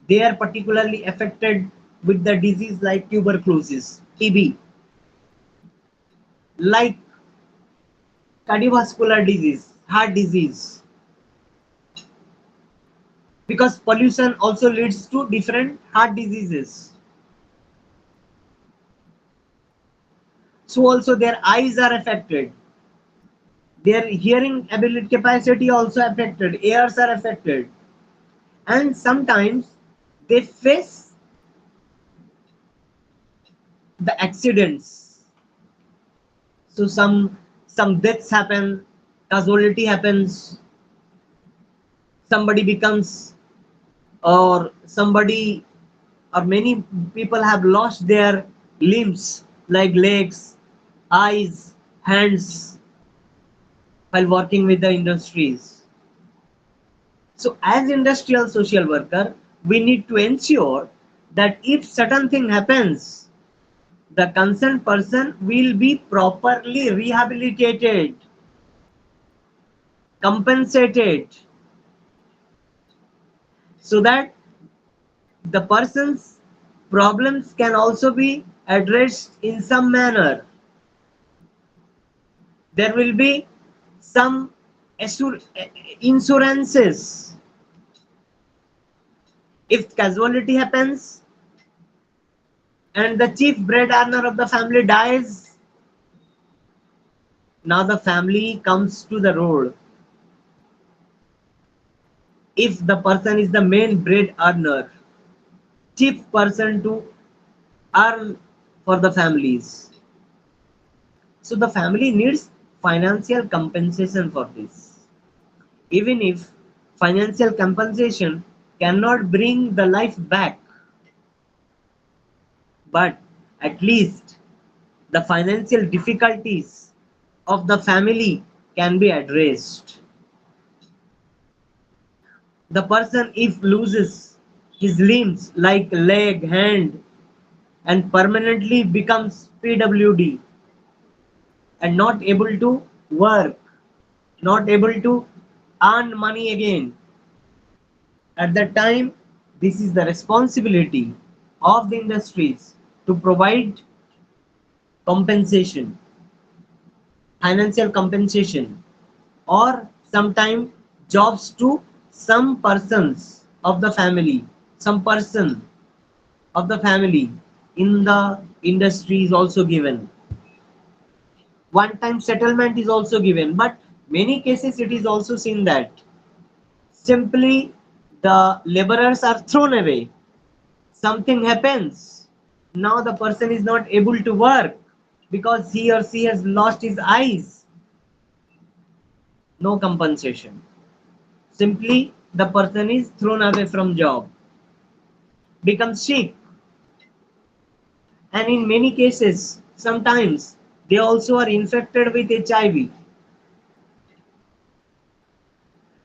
They are particularly affected with the disease like tuberculosis, TB, like cardiovascular disease, heart disease, because pollution also leads to different heart diseases. So also their eyes are affected, their hearing ability capacity also affected, ears are affected, and sometimes they face the accidents. So some deaths happen, casualty happens, somebody becomes, or somebody, or many people have lost their limbs like legs, eyes, hands while working with the industries. So as industrial social worker, we need to ensure that if certain thing happens, the concerned person will be properly rehabilitated, compensated, so that the person's problems can also be addressed in some manner. There will be some insurances. If casualty happens and the chief bread earner of the family dies, now the family comes to the road. If the person is the main bread earner, chief person to earn for the families, so the family needs financial compensation for this. Even if financial compensation cannot bring the life back, but at least the financial difficulties of the family can be addressed. The person, if loses his limbs like leg, hand, and permanently becomes PWD and not able to work, not able to earn money again, at that time, this is the responsibility of the industries to provide compensation, financial compensation, or sometime jobs to some persons of the family, some person of the family in the industry is also given. One time settlement is also given, but many cases it is also seen that simply the laborers are thrown away. Something happens, now the person is not able to work because he or she has lost his eyes. No compensation. Simply the person is thrown away from job, becomes sick, and in many cases sometimes they also are infected with HIV,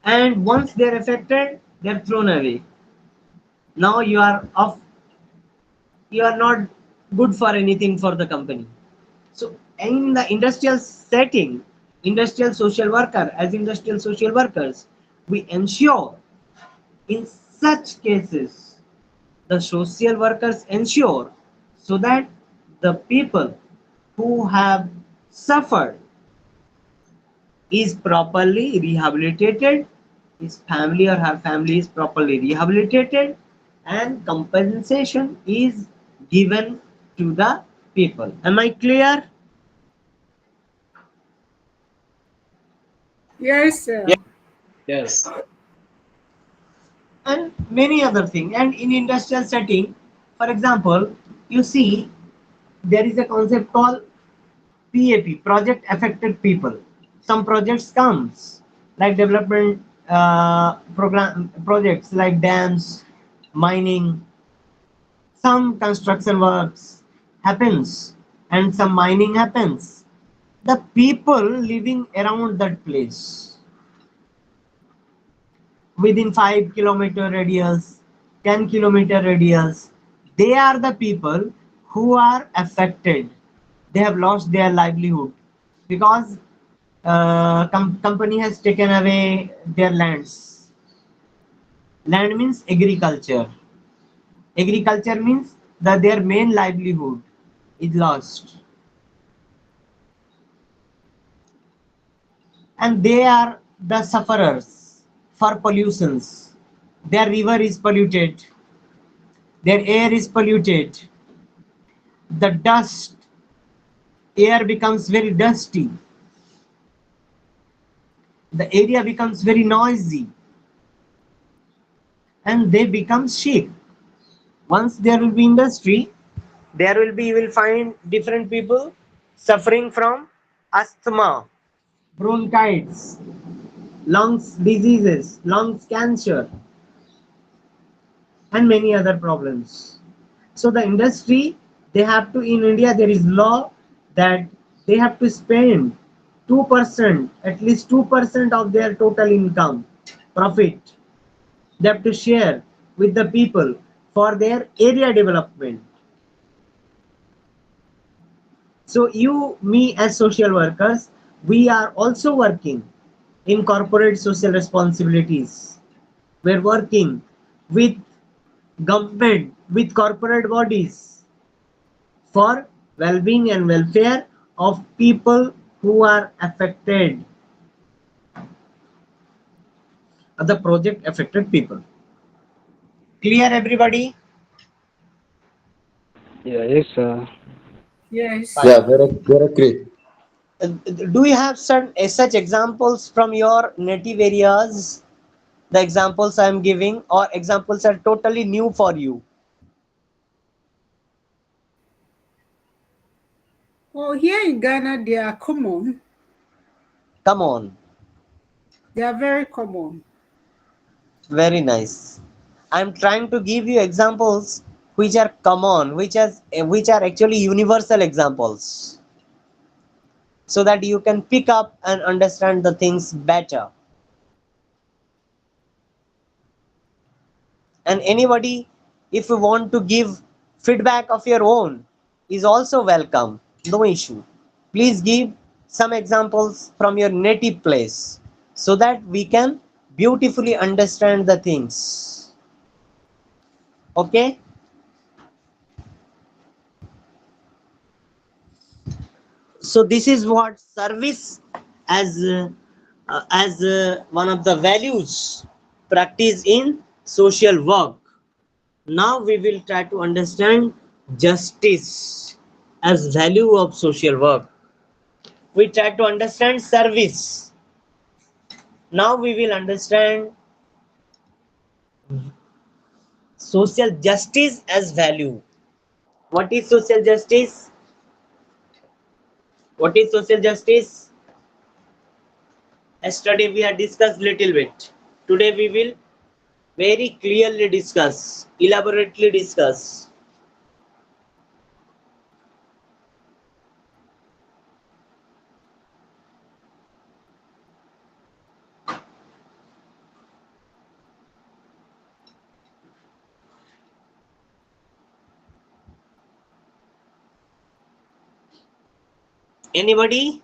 and once they're affected they're thrown away. Now you are off, you are not good for anything for the company. So in the industrial setting, industrial social worker, as industrial social workers, we ensure in such cases the social workers ensure so that the people who have suffered is properly rehabilitated, his family or her family is properly rehabilitated, and compensation is given to the people. Am I clear? Yes, Yeah. sir. Yes. And many other things. And in industrial setting, for example, you see there is a concept called PAP, project affected people. Some projects comes like development program projects like dams, mining, some construction works happens, and some mining happens. The people living around that place within 5 kilometer radius, 10 kilometer radius, they are the people who are affected. They have lost their livelihood because company has taken away their lands. Land means agriculture. Agriculture means that their main livelihood is lost, and they are the sufferers for pollutions. Their river is polluted, their air is polluted, the dust, air becomes very dusty, the area becomes very noisy, and they become sick. Once there will be industry, there will be, you will find different people suffering from asthma, bronchitis, lungs diseases, lungs cancer, and many other problems. So the industry, they have to, in India there is law that they have to spend 2%, at least 2% of their total income profit, they have to share with the people for their area development. So you, me as social workers, we are also working in corporate social responsibilities. We're working with government, with corporate bodies for well-being and welfare of people who are affected, the project affected people. Clear, everybody? Yeah, yes, sir. Yes. Yeah, very, very clear. Do you have some such examples from your native areas? The examples I am giving, or examples are totally new for you? Oh, here in Ghana, they are common. Come on, They are very common. very nice. I'm trying to give you examples which are common, which are actually universal examples, so that you can pick up and understand the things better. And anybody, if you want to give feedback of your own, is also welcome. No issue. Please give some examples from your native place so that we can beautifully understand the things. Okay? So this is what service as one of the values practiced in social work. Now we will try to understand justice as value of social work. We try to understand service. Now we will understand social justice as value. What is social justice? What is social justice? Yesterday we had discussed little bit. Today we will very clearly discuss, elaborately discuss. Anybody?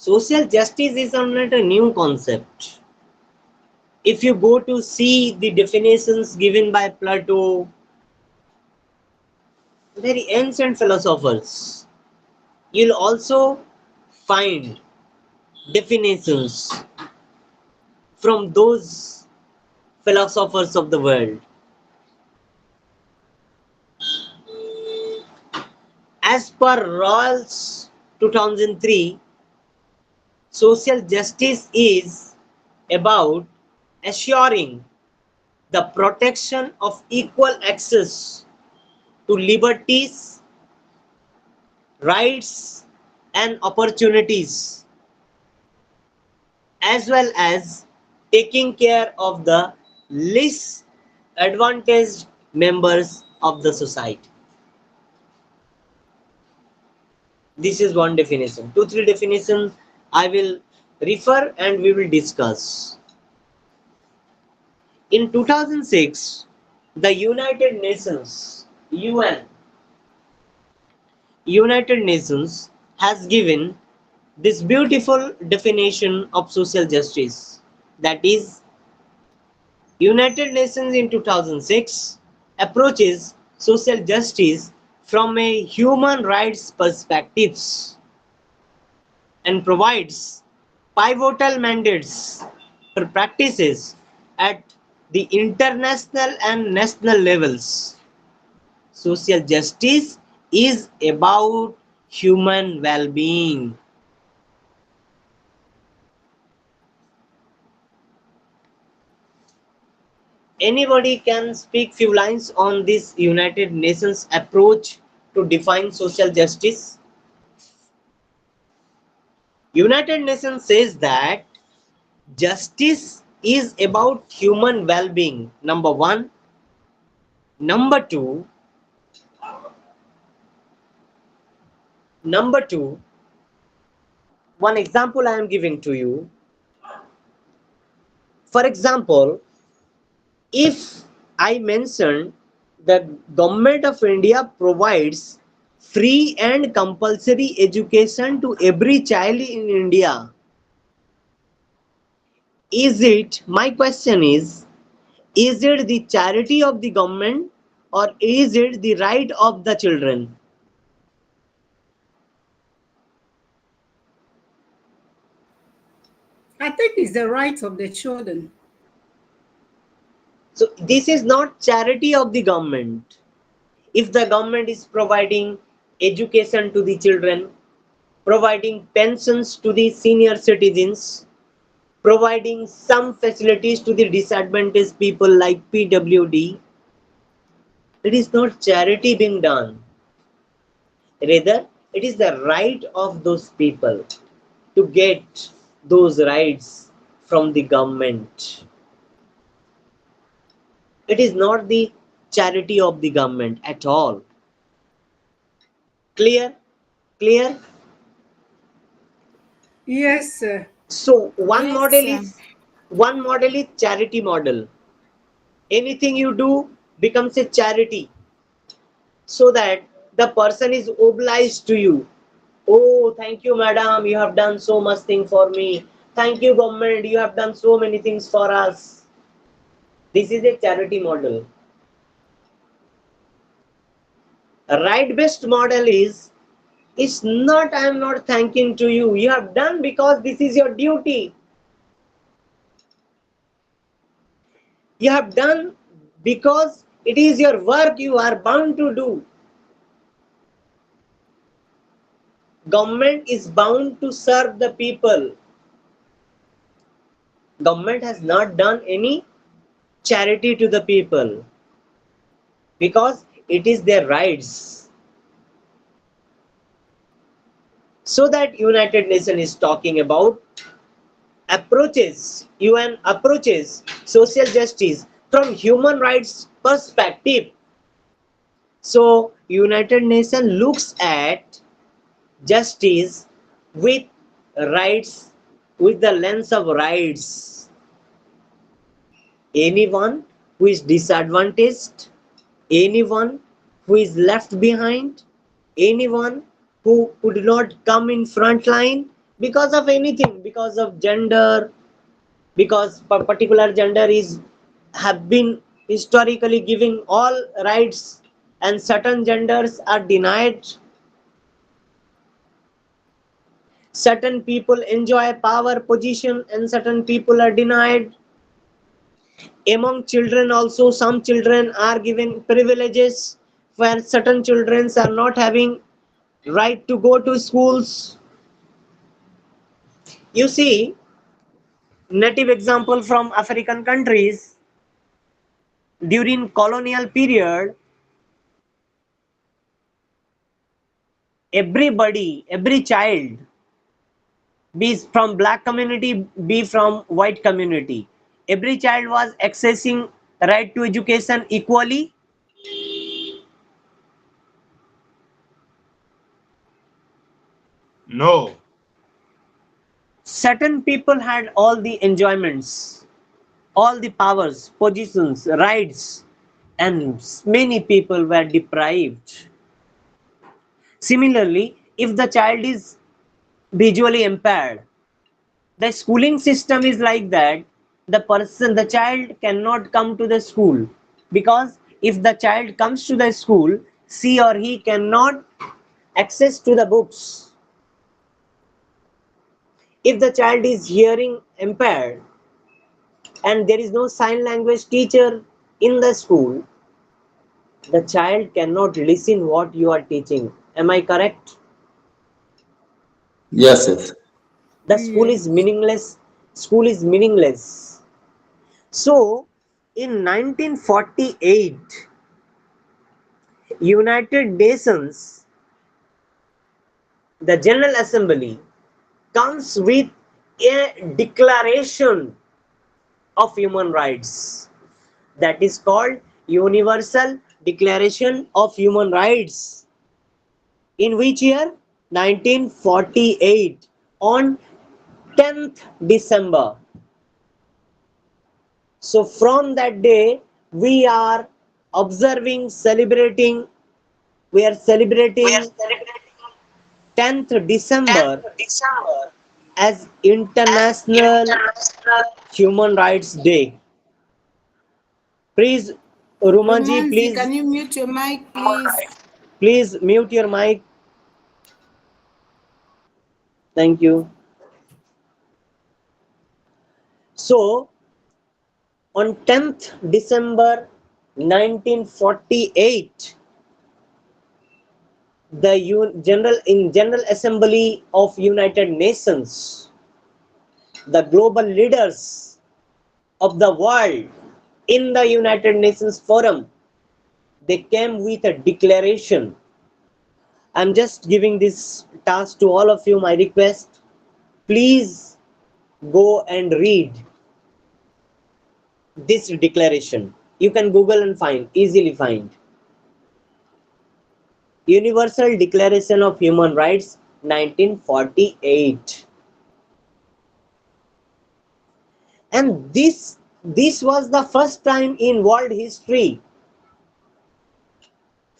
Social justice is not a new concept. If you go to see the definitions given by Plato, very ancient philosophers, you'll also find definitions from those philosophers of the world. As per Rawls 2003, social justice is about assuring the protection of equal access to liberties, rights, and opportunities, as well as taking care of the least advantaged members of the society. This is one definition. Two, three definitions I will refer and we will discuss. In 2006, the United Nations has given this beautiful definition of social justice. That is, United Nations in 2006 approaches social justice from a human rights perspectives and provides pivotal mandates for practices at the international and national levels. Social justice is about human well-being. Anybody can speak few lines on this United Nations approach to define social justice? United Nations says that justice is about human well-being, number one. Number two, one example I am giving to you. For example, if I mention that government of India provides free and compulsory education to every child in India, my question is it the charity of the government or is it the right of the children? I think it's the right of the children. So this is not charity of the government. If the government is providing education to the children, providing pensions to the senior citizens, providing some facilities to the disadvantaged people like PWD, it is not charity being done. Rather, it is the right of those people to get those rights from the government. It is not the charity of the government at all. Clear? Clear? Yes, sir. So one Yes, model sir. is charity model. Anything you do becomes a charity, so that the person is obliged to you. Oh, thank you, madam, you have done so much thing for me. Thank you, government, you have done so many things for us. This is a charity model. A right-based model is, it's not, I am not thanking to you. You have done because this is your duty. You have done because it is your work you are bound to do. Government is bound to serve the people. Government has not done any charity to the people because it is their rights. So that United Nations is talking about approaches, UN approaches social justice from human rights perspective. So United Nations looks at justice with rights, with the lens of rights. Anyone who is disadvantaged, anyone who is left behind, anyone who could not come in front line because of anything, because of gender, because particular gender is have been historically giving all rights and certain genders are denied. Certain people enjoy power position and certain people are denied. Among children also, some children are given privileges where certain children are not having right to go to schools. You see, native example from African countries during colonial period, everybody, every child, be from black community, be from white community, every child was accessing right to education equally. No. Certain people had all the enjoyments, all the powers, positions, rights, and many people were deprived. Similarly, if the child is visually impaired, the schooling system is like that. The child cannot come to the school because if the child comes to the school, she or he cannot access to the books. If the child is hearing impaired and there is no sign language teacher in the school, the child cannot listen what you are teaching. Am I correct? Yes, yes. The school is Yes. meaningless. School is meaningless. So, in 1948, United Nations, the General Assembly, comes with a declaration of human rights that is called Universal Declaration of Human Rights. In which year? 1948, on 10th December. So from that day, we are observing, celebrating, we are celebrating 10th December as International Human Rights Day. Please, Rumaji, Romanzi, can you mute your mic, please? please mute your mic. Thank you. So, on 10th December 1948, the General Assembly of United Nations, the global leaders of the world in the United Nations Forum, they came with a declaration. I'm just giving this task to all of you. My request, please go and read this declaration. You can Google and easily find. Universal Declaration of Human Rights, 1948. And this was the first time in world history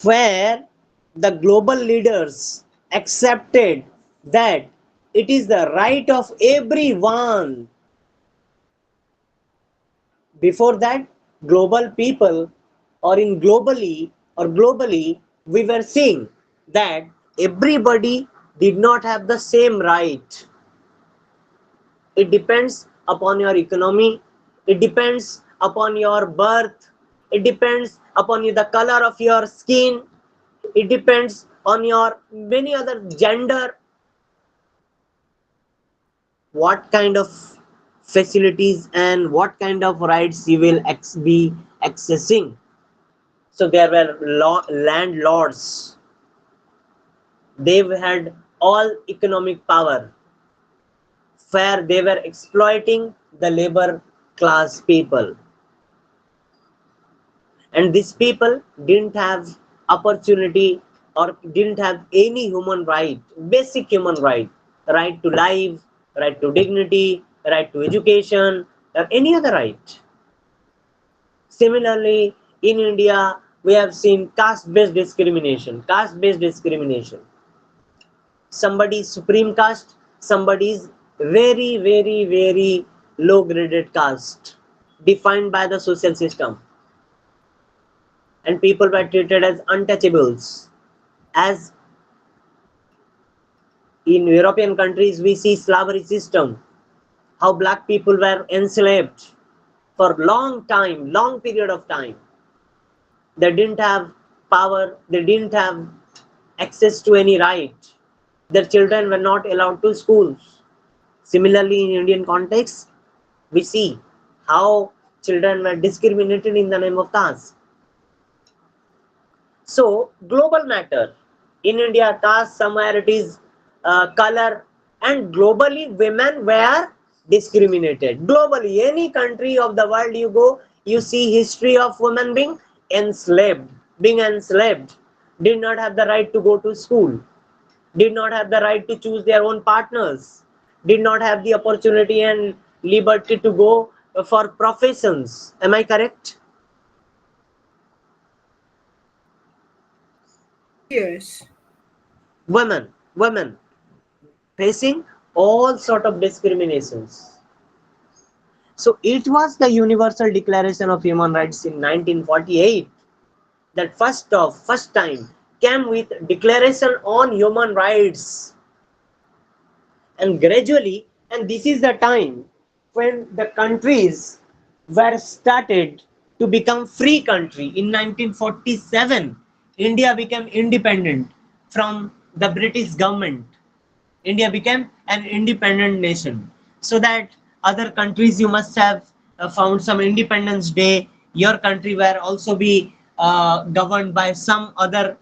where the global leaders accepted that it is the right of everyone. Before that, global people or globally we were seeing that everybody did not have the same right. It depends upon your economy, it depends upon your birth, it depends upon the color of your skin, it depends on your many other gender, what kind of facilities and what kind of rights you will be accessing. So there were landlords, they had all economic power, where they were exploiting the labor class people. And these people didn't have opportunity or didn't have any human right, basic human right to life, right to dignity, right to education, or any other right. Similarly, in India, we have seen caste-based discrimination. Caste-based discrimination. Somebody is supreme caste, somebody is very, very, very low-graded caste, defined by the social system, and people were treated as untouchables. As in European countries, we see slavery system, how black people were enslaved for long time, long period of time. They didn't have power, they didn't have access to any right. Their children were not allowed to schools. Similarly, in Indian context, we see how children were discriminated in the name of caste. So, global matter. In India, caste, similarities, color, and globally, women were discriminated. Globally, any country of the world you go, you see history of women being enslaved, did not have the right to go to school, did not have the right to choose their own partners, did not have the opportunity and liberty to go for professions. Am I correct? Yes. Women facing all sort of discriminations. So it was the Universal Declaration of Human Rights in 1948 that first time came with Declaration on Human Rights, and gradually, and this is the time when the countries were started to become free country. In 1947, India became independent from the British government. India became an independent nation. So that other countries, you must have found some Independence Day. Your country were also be governed by some other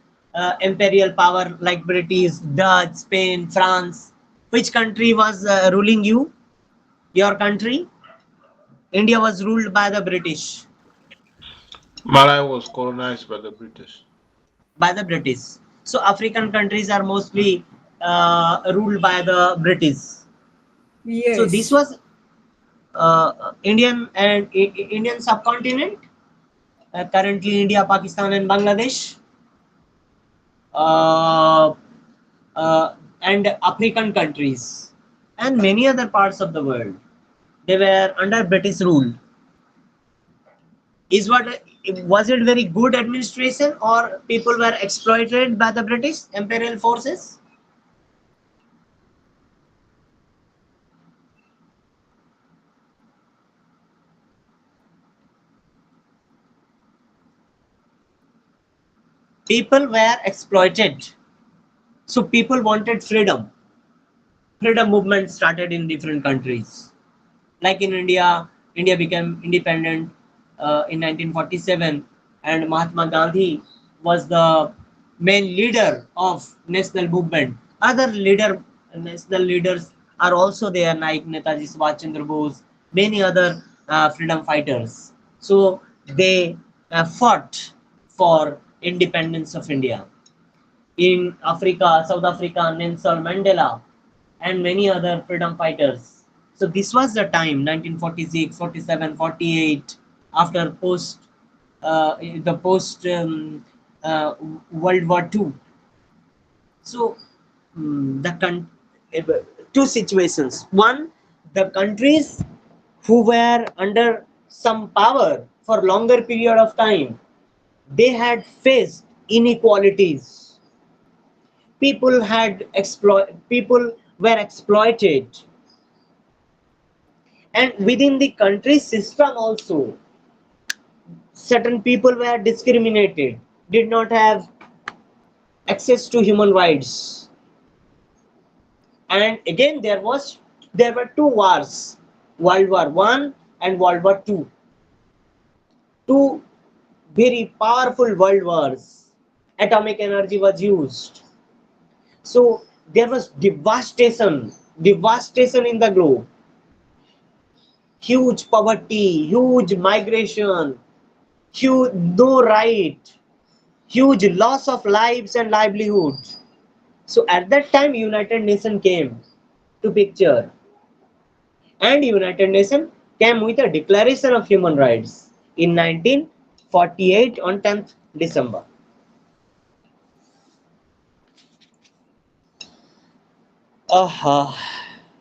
imperial power like British, Dutch, Spain, France. Which country was ruling you? Your country? India was ruled by the British. Malay was colonized by the British. By the British. So African countries are mostly ruled by the British. So this Yes. was Indian and Indian subcontinent, currently India, Pakistan, and Bangladesh, uh, and African countries, and many other parts of the world. They were under British rule. Is what Was it very good administration, or people were exploited by the British imperial forces? People were exploited. So people wanted freedom. Freedom movement started in different countries. Like in India, India became independent in 1947, and Mahatma Gandhi was the main leader of national movement. Other national leaders are also there, like Netaji Subhash Chandra Bose, many other freedom fighters. So they fought for independence of India. In Africa, South Africa, Nelson Mandela, and many other freedom fighters. So this was the time, 1946, 47, 48, after post World War II. So eh, two situations. One, the countries who were under some power for longer period of time, they had faced inequalities. People were exploited, and within the country system also certain people were discriminated, did not have access to human rights. And again, there were two wars, World War One and World War Two, two very powerful world wars. Atomic energy was used. So there was devastation in the globe, huge poverty, huge migration, huge no right, huge loss of lives and livelihoods. So at that time, United Nations came to picture, and United Nations came with a Declaration of Human Rights in 1948 on 10th December. Uh,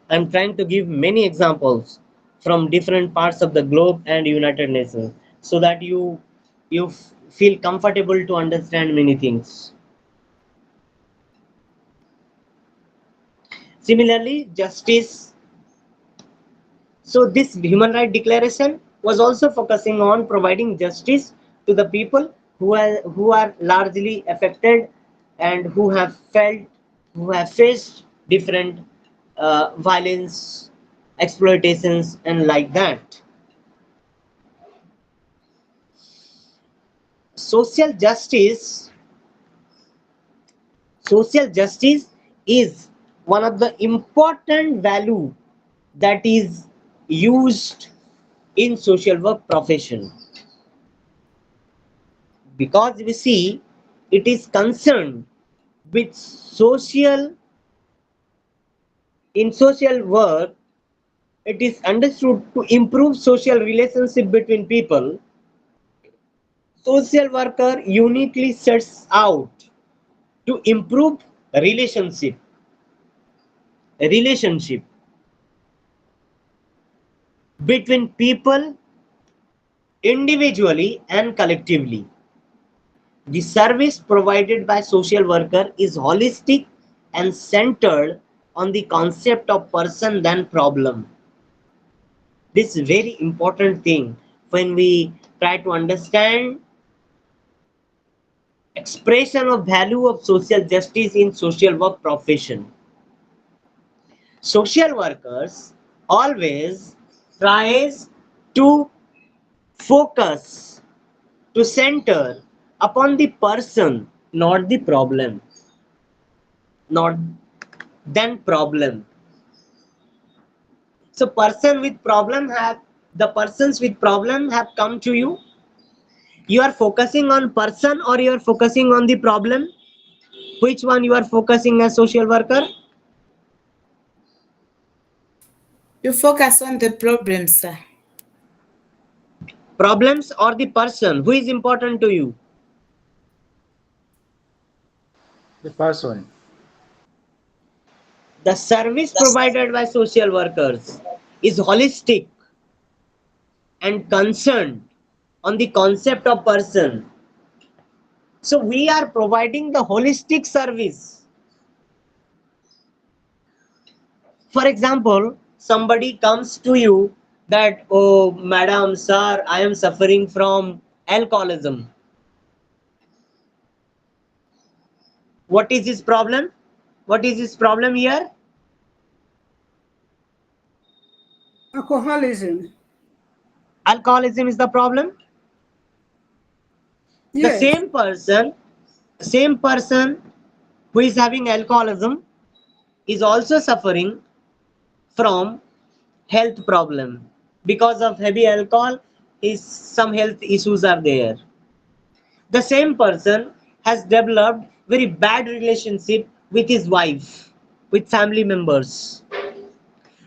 I'm trying to give many examples from different parts of the globe and United Nations so that you feel comfortable to understand many things. Similarly, justice. So this Human Rights Declaration was also focusing on providing justice to the people who are largely affected and who have faced different violence, exploitations, and like that. Social justice, social justice is one of the important value that is used in social work profession, because we see it is concerned with social. In social work, it is understood to improve social relationship between people. Social worker uniquely sets out to improve relationship relationship between people individually and collectively. The service provided by social worker is holistic and centered on the concept of person than problem. This is very important thing when we try to understand expression of value of social justice in social work profession. Social workers always tries to focus, to center upon the person, not the problem, not than problem. So person with problem have the persons with problem have come to you. You are focusing on person or you are focusing on the problem? Which one you are focusing as social worker? You focus on the problem, sir. Problems or the person? Who is important to you? The person. The service provided by social workers is holistic and concerned on the concept of person. So we are providing the holistic service. For example, somebody comes to you that, oh, madam, sir, I am suffering from alcoholism. What is his problem? What is his problem here? Alcoholism. Alcoholism is the problem. The Yes. same person who is having alcoholism is also suffering from health problem. Because of heavy alcohol, is some health issues are there. The same person has developed very bad relationship with his wife, with family members.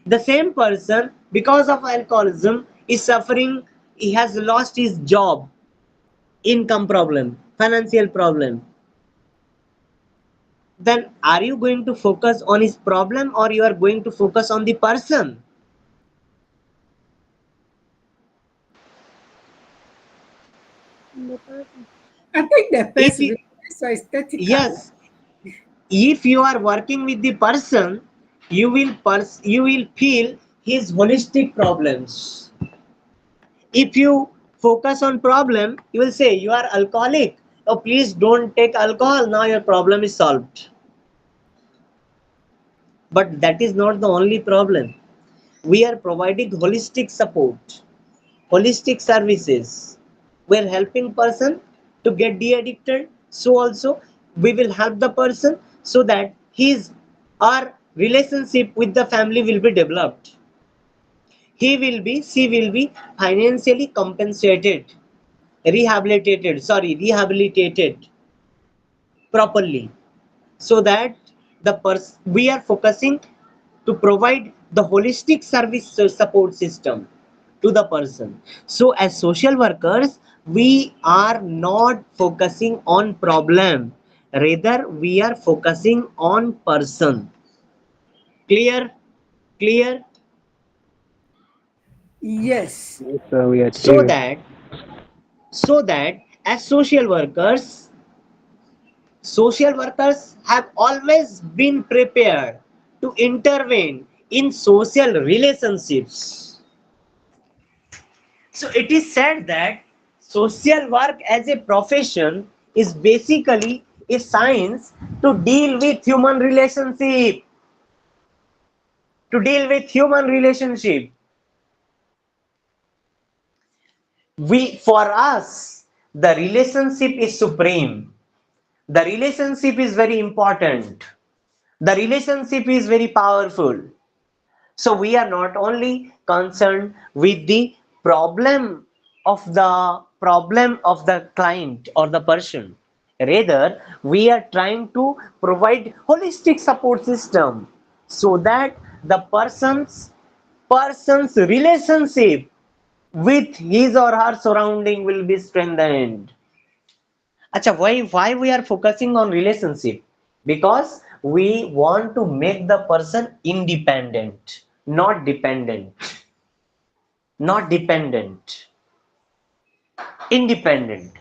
The same person, because of alcoholism, is suffering, he has lost his job, income problem, financial problem. Then are you going to focus on his problem or you are going to focus on the person? I think the If person you, is so aesthetical. yes, if you are working with the person, you will feel his holistic problems. If you focus on problem, you will say you are alcoholic, oh please don't take alcohol, now your problem is solved. But that is not the only problem. We are providing holistic support, holistic services. We are helping person to get de-addicted, so also we will help the person so that he is or relationship with the family will be developed. She will be financially compensated, rehabilitated properly, so that we are focusing to provide the holistic service support system to the person. So as social workers, we are not focusing on problem, rather we are focusing on person. Clear? Clear? Yes. So we are so clear. that so that as social workers have always been prepared to intervene in social relationships. So it is said that social work as a profession is basically a science to deal with human relationship. To deal with human relationship. For us, the relationship is supreme. The relationship is very important. The relationship is very powerful. So we are not only concerned with the problem of the client or the person. Rather, we are trying to provide holistic support system so that the person's relationship with his or her surrounding will be strengthened. Acha, why we are focusing on relationship? Because we want to make the person independent, not dependent. Not dependent, independent.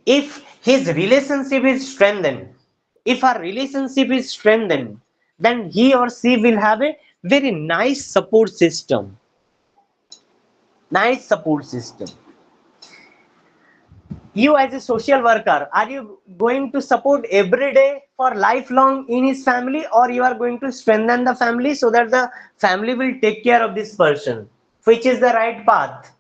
If his relationship is strengthened, if our relationship is strengthened, then he or she will have a very nice support system. Nice support system. You as a social worker, are you going to support every day for lifelong in his family, or you are going to strengthen the family so that the family will take care of this person? Which is the right path?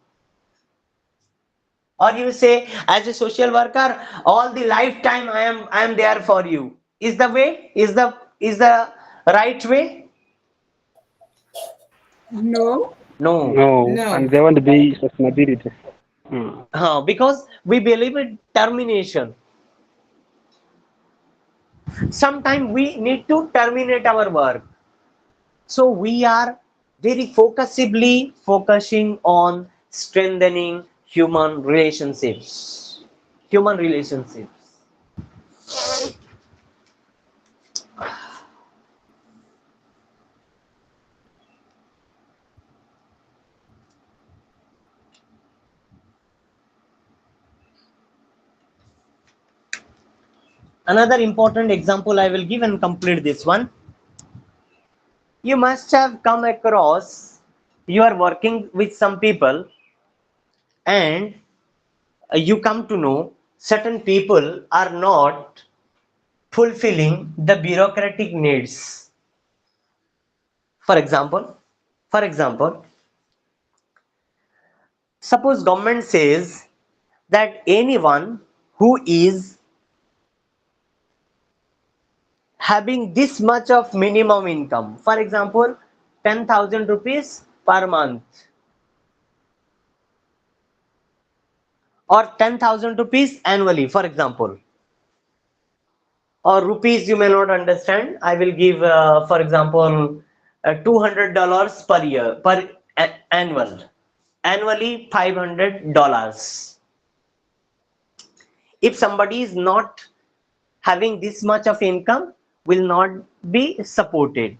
Or you say, as a social worker, all the lifetime I am there for you. Is the way, is the right way? No. No. No, and No. there won't be sustainability. Mm. Because we believe in termination. Sometimes we need to terminate our work, so we are very focusively focusing on strengthening human relationships. Another important example I will give and complete this one. You must have come across, you are working with some people, and you come to know certain people are not fulfilling the bureaucratic needs. For example, suppose government says that anyone who is having this much of minimum income, for example 10,000 rupees per month, or 10,000 rupees annually, for example, or rupees you may not understand. I will give, for example, $200 per year, annually $500. If somebody is not having this much of income, will not be supported.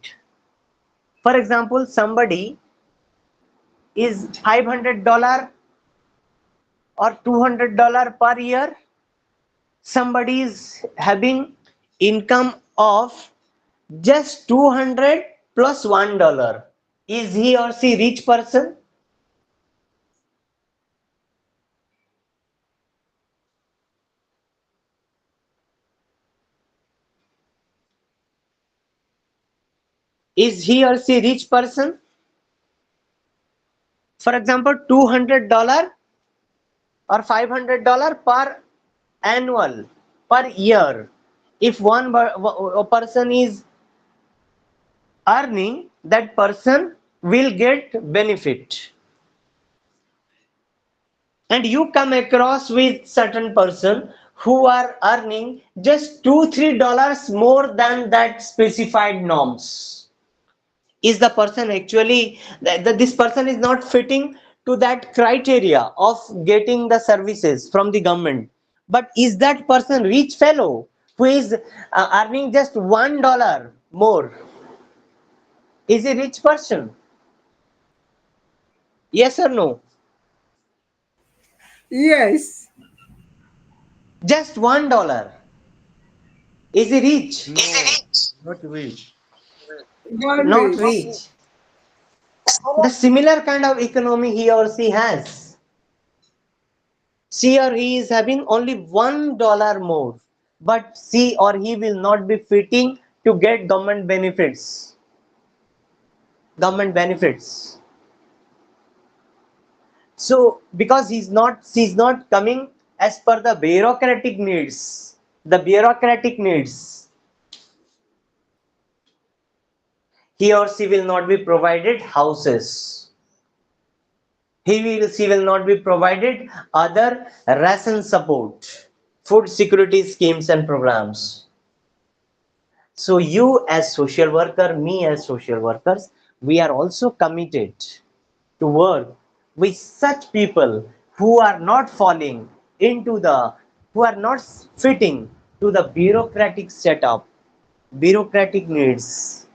For example, somebody is $500 or $200 per year. Somebody is having income of just 200 plus $1. Is he or she rich person? Is he or she rich person? For example, $200 or $500 per annual, per year. If a person is earning, that person will get benefit. And you come across with certain person who are earning just $2-3 more than that specified norms. Is the person actually this person is not fitting to that criteria of getting the services from the government? But is that person rich fellow who is earning just $1 more? Is a rich person? Yes or no? Yes. Just $1. Is he rich? No, not rich. Not Not rich. rich. The similar kind of economy he or she has. She or he is having only $1 more, but she or he will not be fitting to get government benefits. Government benefits. So because she's not coming as per the bureaucratic needs. The bureaucratic needs. He or she will not be provided houses. She will not be provided other ration support, food security schemes and programs. So you as social worker, me as social workers, we are also committed to work with such people who are not falling into the, who are not fitting to the bureaucratic setup, bureaucratic needs.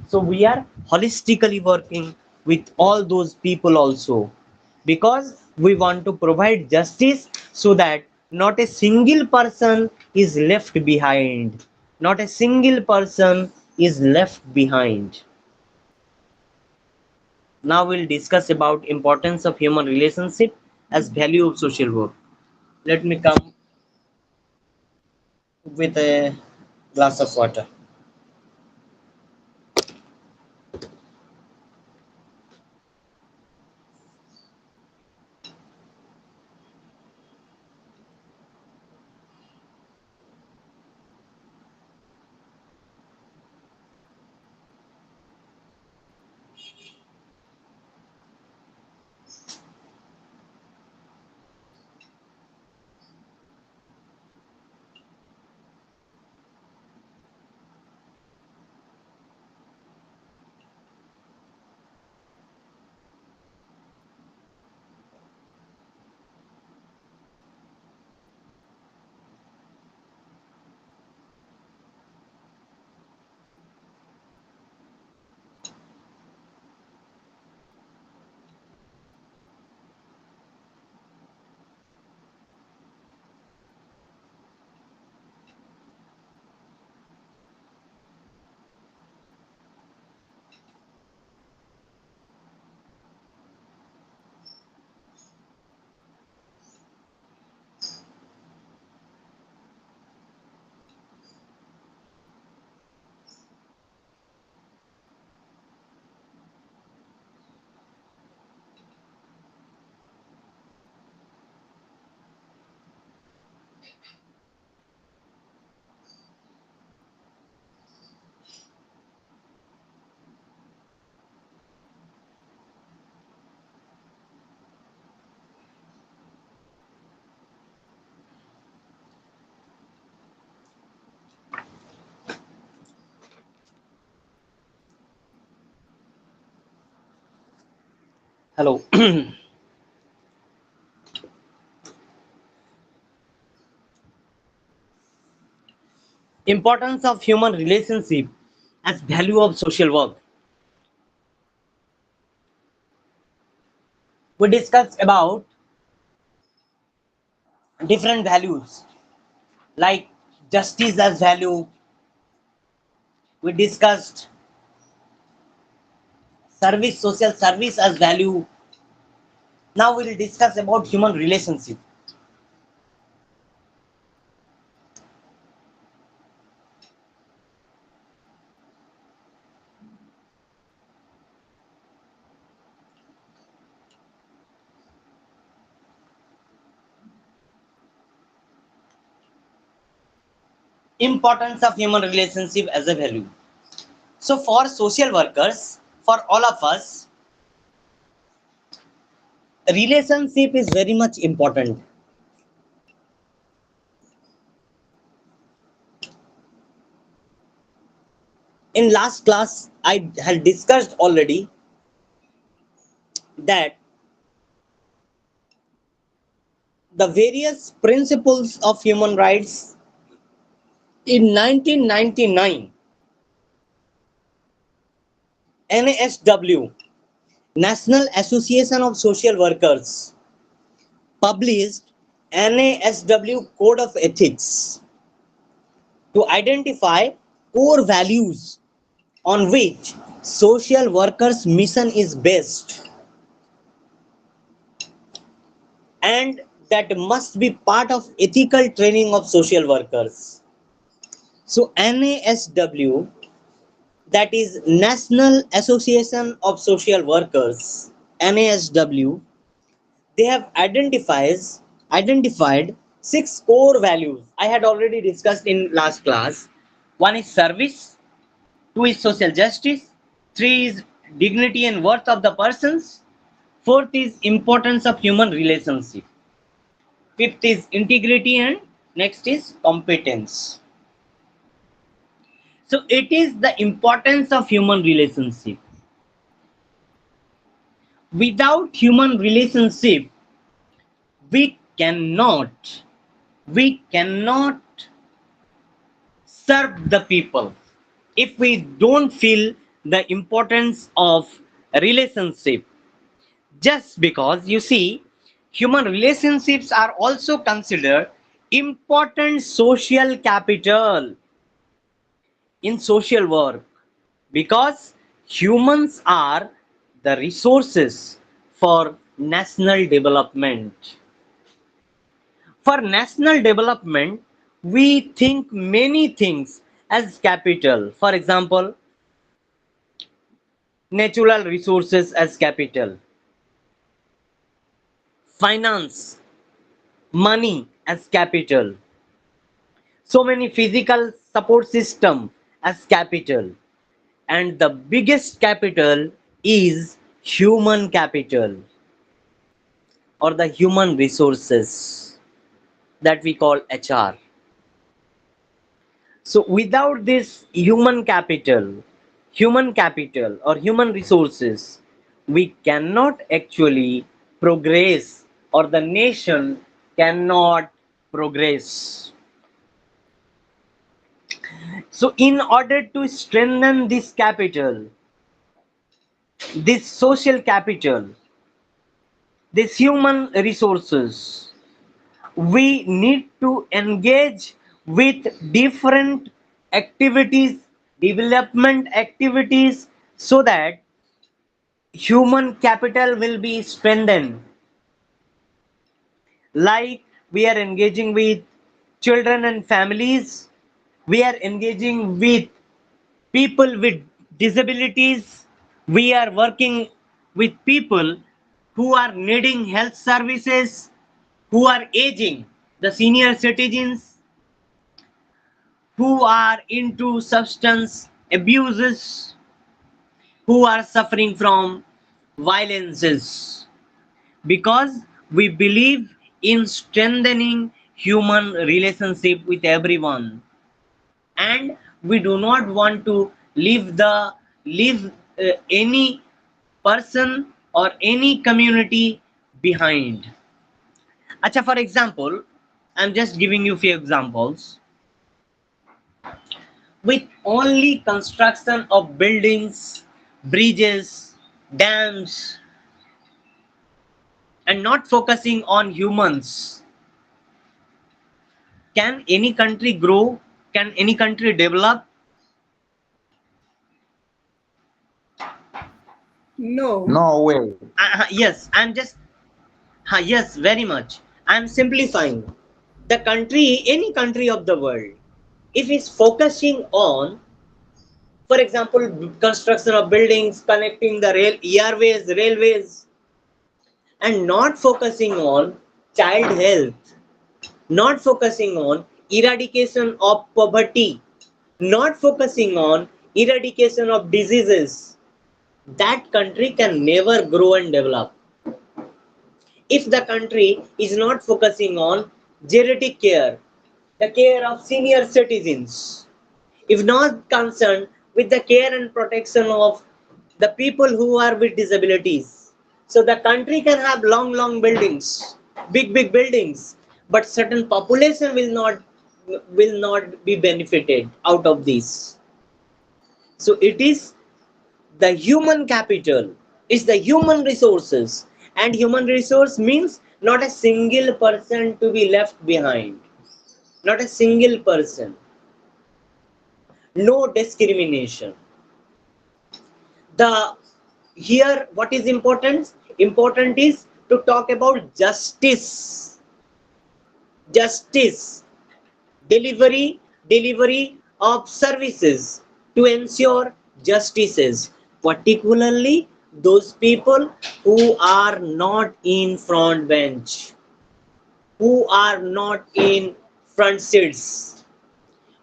So we are holistically working with all those people also, because we want to provide justice so that not a single person is left behind. Not a single person is left behind. Now we'll discuss about importance of human relationship as value of social work. Let me come with a glass of water. Hello. Importance of human relationship as value of social work. We discussed about different values like justice as value. We discussed service, social service as value. Now we will discuss about human relationship. Importance of human relationship as a value. So for social workers, for all of us, relationship is very much important. In last class, I had discussed already that the various principles of human rights in 1999, NASW, National Association of Social Workers, published NASW Code of Ethics to identify core values on which social workers' mission is based, and that must be part of ethical training of social workers. So NASW, that is National Association of Social Workers, NASW, they have identified 6 core values. I had already discussed in last class. One is service, 2 is social justice, 3 is dignity and worth of the persons, 4th is importance of human relationship, 5th is integrity, and next is competence. So it is the importance of human relationship. Without human relationship, we cannot we cannot serve the people. If we don't feel the importance of relationship, just because you see, human relationships are also considered important social capital in social work, because humans are the resources for national development. For national development, we think many things as capital. For example, natural resources as capital, finance, money as capital, so many physical support system as capital, and the biggest capital is human capital, or the human resources that we call HR. So without this human capital or human resources, we cannot actually progress, or the nation cannot progress. So in order to strengthen this capital, this social capital, this human resources, we need to engage with different activities, development activities, so that human capital will be strengthened. Like we are engaging with children and families, we are engaging with people with disabilities, we are working with people who are needing health services, who are aging, the senior citizens, who are into substance abuses, who are suffering from violences, because we believe in strengthening human relationship with everyone, and we do not want to leave any person or any community behind. Acha, for example, I'm just giving you few examples. With only construction of buildings, bridges, dams, and not focusing on humans, can any country grow? Can any country develop? No. No way. Yes, I'm just, yes, very much. I'm simplifying. The country, any country of the world, if it's focusing on, for example, construction of buildings, connecting the railways, and not focusing on child health, not focusing on eradication of poverty, not focusing on eradication of diseases, that country can never grow and develop. If the country is not focusing on geriatric care, the care of senior citizens, if not concerned with the care and protection of the people who are with disabilities, so the country can have long buildings, big buildings, but certain population will not be benefited out of this. So it is the human capital, is the human resources, and human resource means not a single person to be left behind, not a single person, no discrimination. The here what is important is to talk about justice, delivery of services to ensure justices, particularly those people who are not in front bench, who are not in front seats,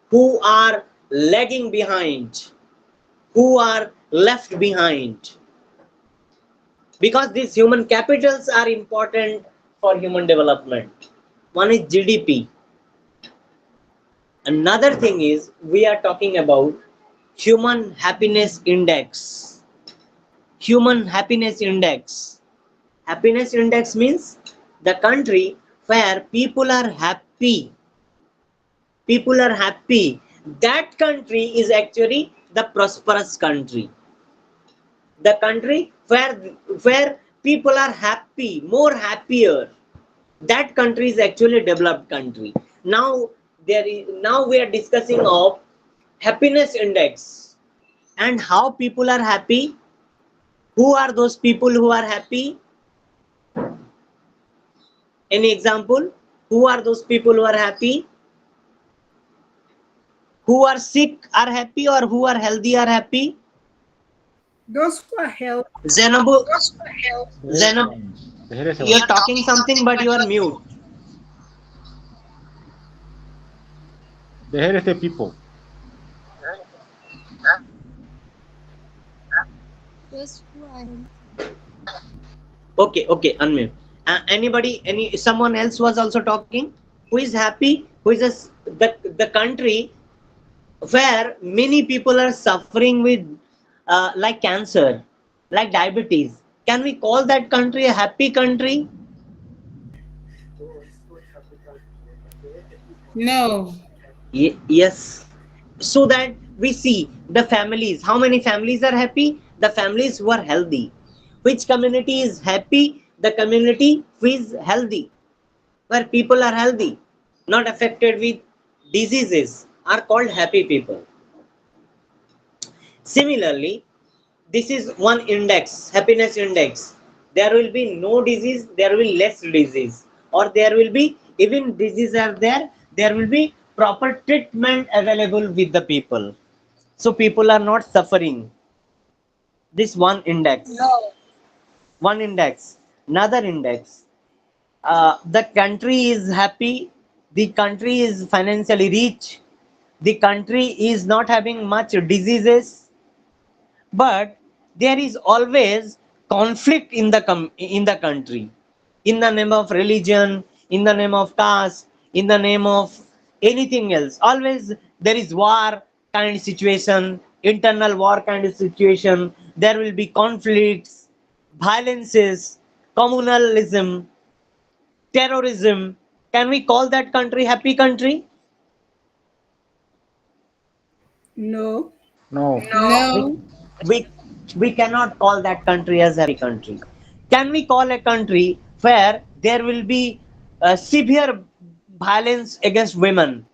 who are lagging behind, who are left behind, because these human capitals are important for human development. One is GDP. Another thing is we are talking about human happiness index. Human happiness index. Happiness index means the country where people are happy. People are happy. That country is actually the prosperous country. The country where people are happy, more happier, that country is actually a developed country. Now we are discussing of happiness index and how people are happy. Who are those people who are happy? Any example? Who are those people who are happy? Who are sick are happy, or who are healthy are happy? Those who are healthy. Zenobu, Zenob, The health you're one. talking something but you are mute. The healthy people. Okay, unmute. Someone else was also talking. Who is happy? Who is the country where many people are suffering with like cancer, like diabetes? Can we call that country a happy country? No. Yes. So that we see the families. How many families are happy? The families who are healthy. Which community is happy? The community who is healthy, where people are healthy, not affected with diseases, are called happy people. Similarly, this is one index, happiness index. There will be no disease, there will be less disease, or there will be, even disease are there will be proper treatment available with the people. So people are not suffering. This one index. No. One index. Another index. The country is happy, the country is financially rich, the country is not having much diseases, but there is always conflict in the country, in the name of religion, in the name of caste, in the name of anything else. Always there is war kind of situation, internal war kind of situation. There will be conflicts, violences, communalism, terrorism. Can we call that country happy country? No. No. we, No. we we cannot call that country as happy country. Can we call a country where there will be severe violence against women?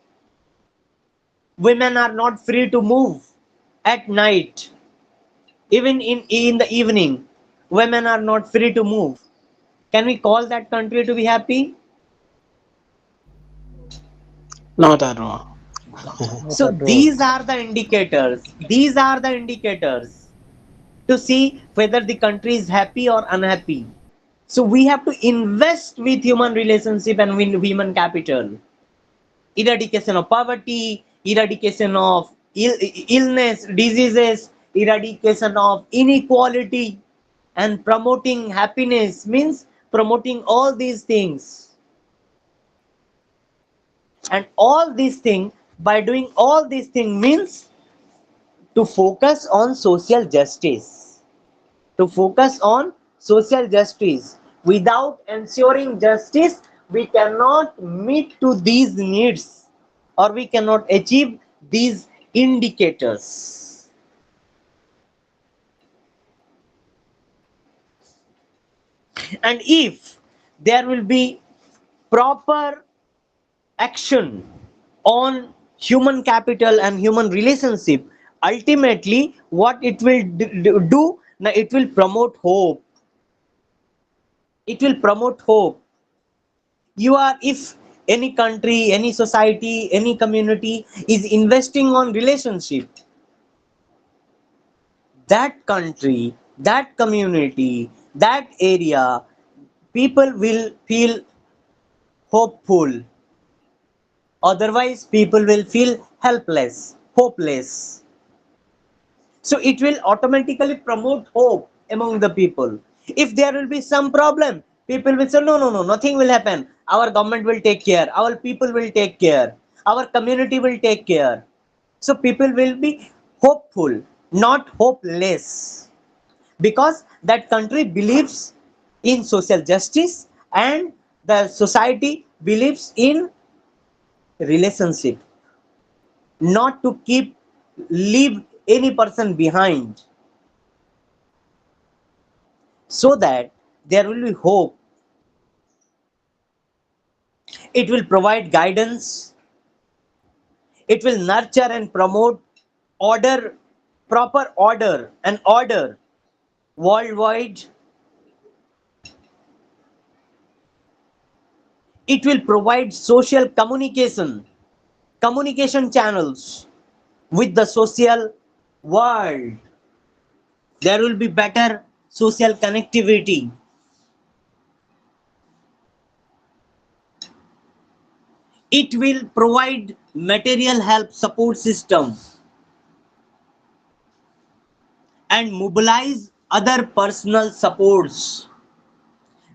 Women are not free to move at night, even in the evening. Women are not free to move. Can we call that country to be happy? Not at all. Not So at all. these are the indicators to see whether the country is happy or unhappy. So we have to invest with human relationship and with human capital. Eradication of poverty, eradication of illness, diseases, eradication of inequality, and promoting happiness means promoting all these things. And all these things, by doing all these things means to focus on social justice. To focus on social justice. Without ensuring justice, we cannot meet to these needs or we cannot achieve these indicators. And if there will be proper action on human capital and human relationship, ultimately what it will do, now it will promote hope. It will promote hope. You are, if any country, any society, any community is investing on relationship, that country, that community, that area, people will feel hopeful. Otherwise people will feel helpless, hopeless. So it will automatically promote hope among the people. If there will be some problem, people will say, no, no, no, nothing will happen. Our government will take care. Our people will take care. Our community will take care. So people will be hopeful, not hopeless. Because that country believes in social justice and the society believes in relationship, not to keep leave any person behind, so that there will be hope. It will provide guidance, it will nurture and promote order, proper order and order worldwide. It will provide social communication channels with the social world. There will be better social connectivity. It will provide material help support system and mobilize other personal supports,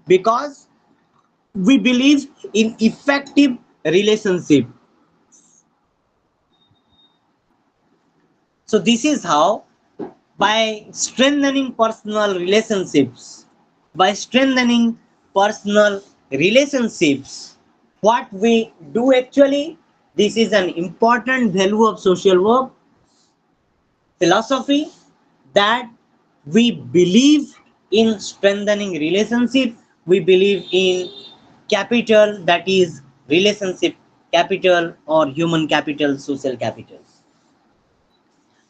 because we believe in effective relationship. So this is how, by strengthening personal relationships, by strengthening personal relationships, what we do actually, this is an important value of social work philosophy, that we believe in strengthening relationship, we believe in capital, that is relationship capital or human capital, social capital.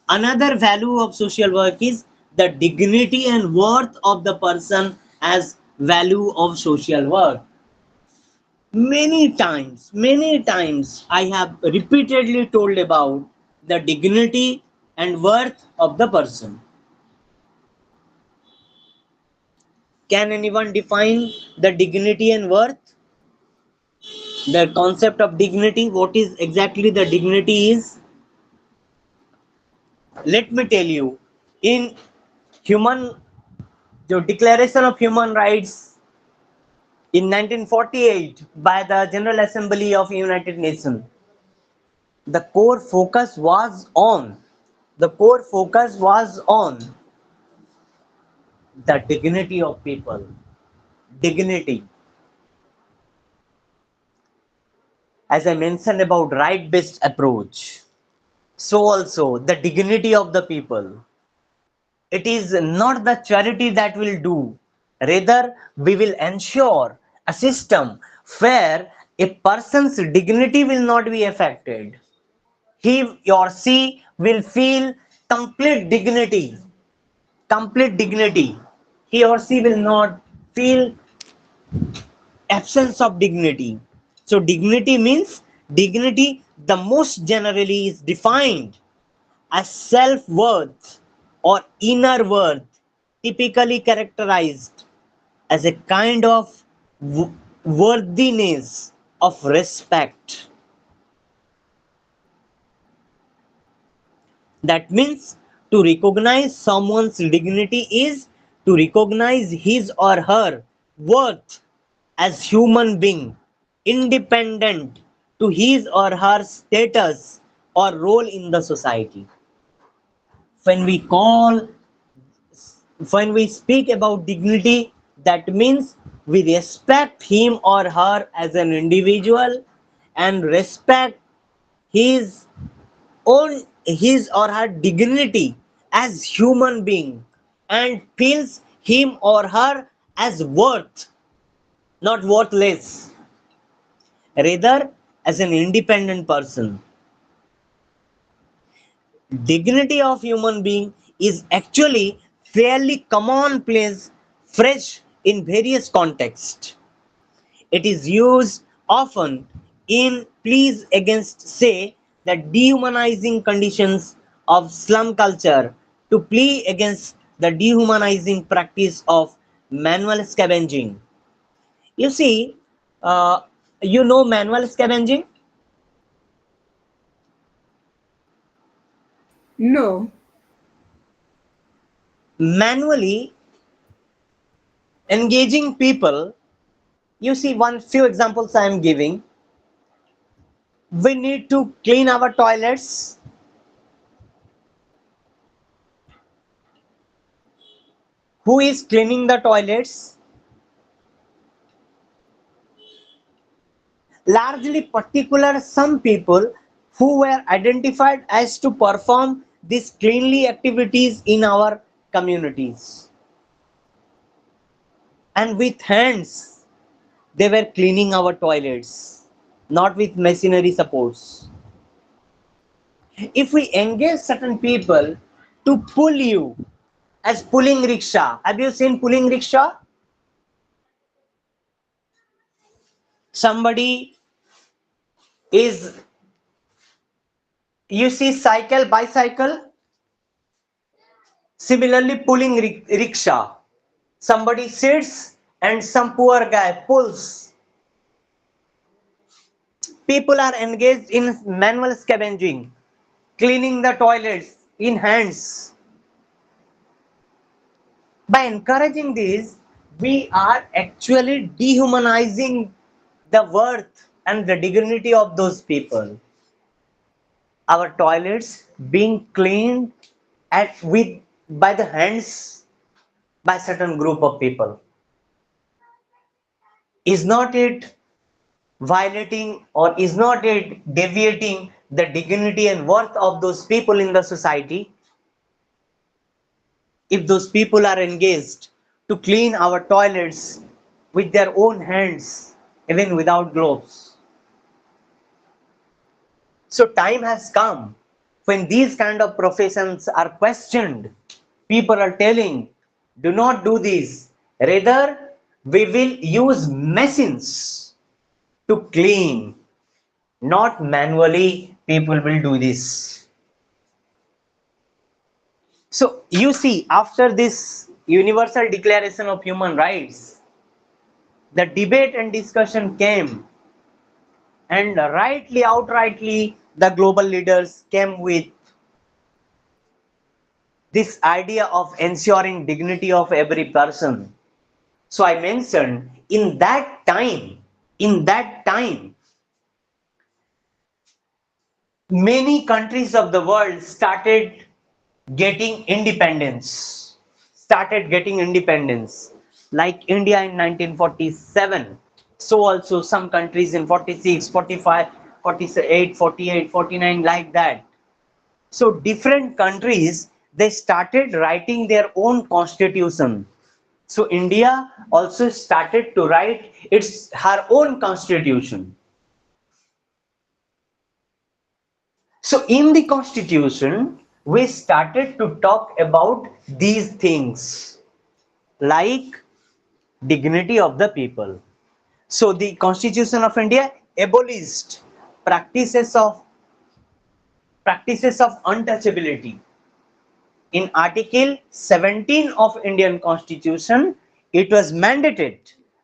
Another value of social work is the dignity and worth of the person as value of social work. Many times I have repeatedly told about the dignity and worth of the person. Can anyone define the dignity and worth? The concept of dignity, what is exactly the dignity is? Let me tell you. In human, the Declaration of Human Rights in 1948 by the General Assembly of United Nations, the core focus was on the dignity of people. Dignity. As I mentioned about right-based approach, so also the dignity of the people. It is not the charity that will do. Rather, we will ensure a system where a person's dignity will not be affected. He or she will feel complete dignity. Complete dignity. He or she will not feel absence of dignity. So dignity means, dignity the most generally is defined as self-worth or inner worth, typically characterized as a kind of worthiness of respect. That means to recognize someone's dignity is to recognize his or her worth as human being, independent to his or her status or role in the society. When we call, when we speak about dignity, that means we respect him or her as an individual and respect his own, his or her dignity as human being, and feels him or her as worth, not worthless, rather as an independent person. Dignity of human being is actually fairly commonplace phrase in various contexts. It is used often in pleas against, say, the dehumanizing conditions of slum culture, to plea against the dehumanizing practice of manual scavenging. You see, uh, you know manual scavenging? No. Manually engaging people. You see, one few examples I am giving. We need to clean our toilets. Who is cleaning the toilets? Largely particular some people who were identified as to perform these cleanly activities in our communities. And with hands, they were cleaning our toilets, not with machinery supports. If we engage certain people to pull you, as pulling rickshaw, have you seen pulling rickshaw? Somebody is, you see cycle, bicycle, similarly pulling rickshaw. Somebody sits and some poor guy pulls. People are engaged in manual scavenging, cleaning the toilets in hands. By encouraging this, we are actually dehumanizing the worth and the dignity of those people. Our toilets being cleaned at with by the hands by certain group of people. Is not it violating, or is not it deviating the dignity and worth of those people in the society? If those people are engaged to clean our toilets with their own hands, even without gloves. So time has come when these kind of professions are questioned. People are telling, do not do this. Rather, we will use machines to clean, not manually. People will do this. So you see, after this Universal Declaration of Human Rights, the debate and discussion came, and rightly, outrightly, the global leaders came with this idea of ensuring dignity of every person. So I mentioned in that time, many countries of the world getting independence, started getting independence, like India in 1947. So also some countries in 46, 45, 48, 48, 49, like that. So different countries, they started writing their own constitution. So India also started to write her own constitution. So in the constitution, we started to talk about these things like dignity of the people. So the Constitution of India abolished practices of untouchability. In Article 17 of Indian Constitution, it was mandated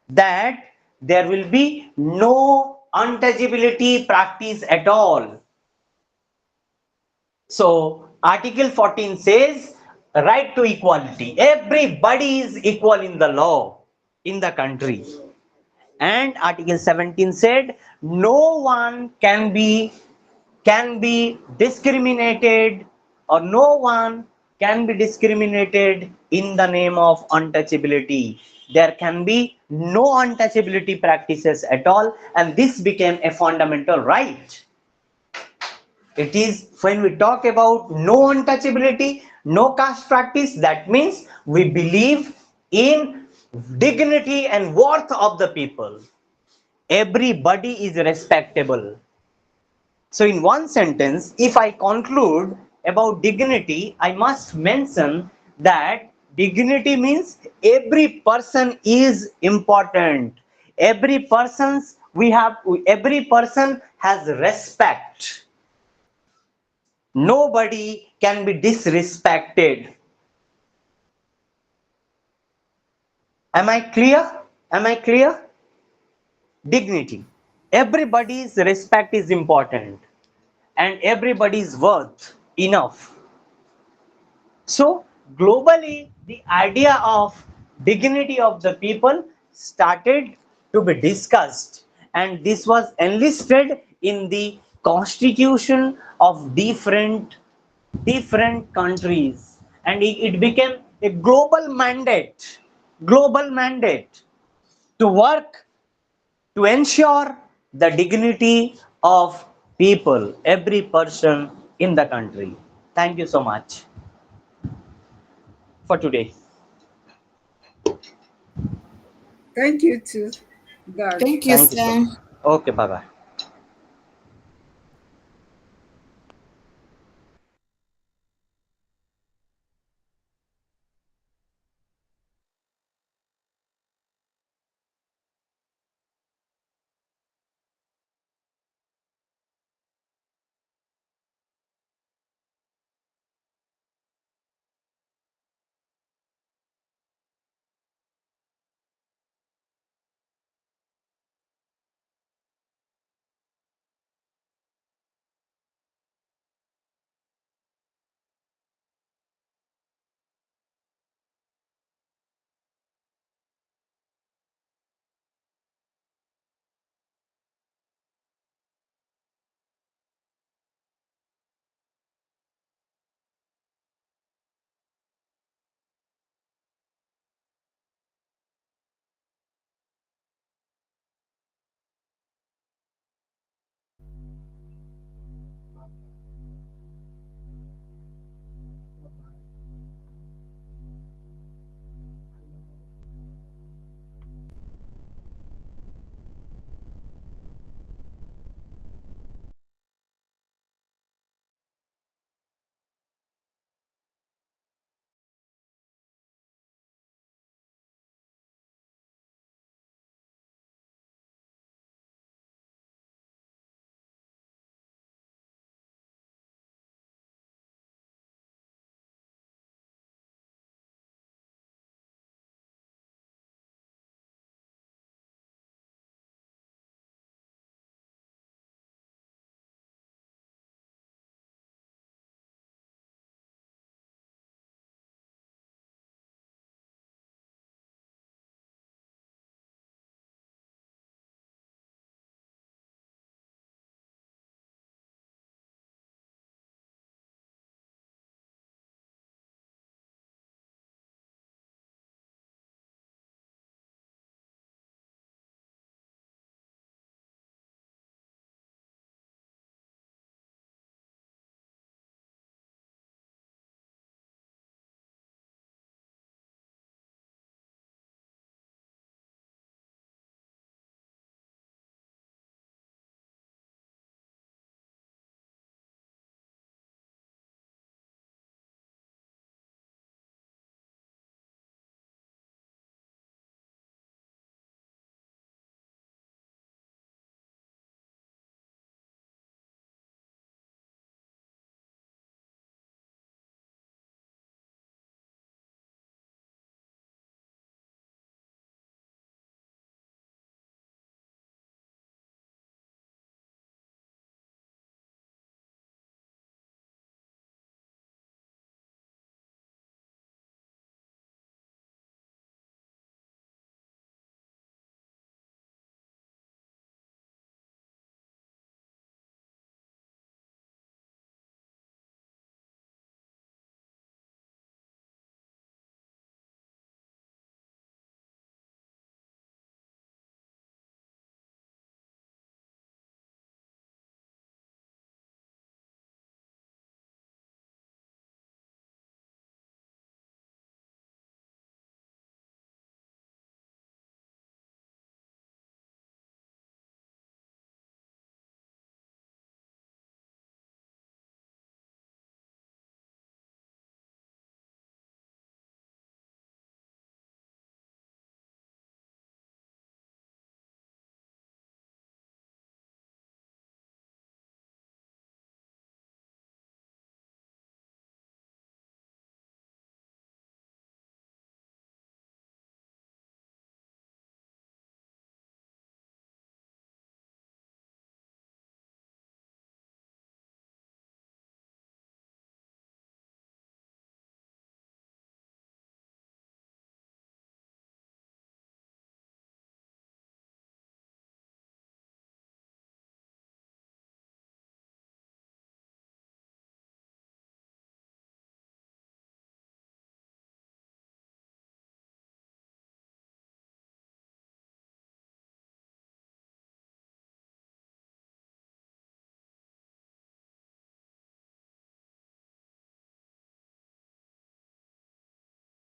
that there will be no untouchability practice at all. So Article 14 says right to equality. Everybody is equal in the law in the country. And Article 17 said no one can be discriminated, or no one can be discriminated in the name of untouchability. There can be no untouchability practices at all, and this became a fundamental right. It is when we talk about no untouchability, no caste practice, that means we believe in dignity and worth of the people. Everybody is respectable. So in one sentence, if I conclude about dignity, I must mention that dignity means every person is important. Every person has respect. Nobody can be disrespected. Am I clear? Am I clear? Dignity. Everybody's respect is important, and everybody's worth enough. So globally, the idea of dignity of the people started to be discussed, and this was enlisted in the constitution of different countries, and it became a global mandate to work to ensure the dignity of people, every person in the country. Thank you so much for today. Thank you too, God. Thank you, Thank you so sir. much. Okay, bye bye.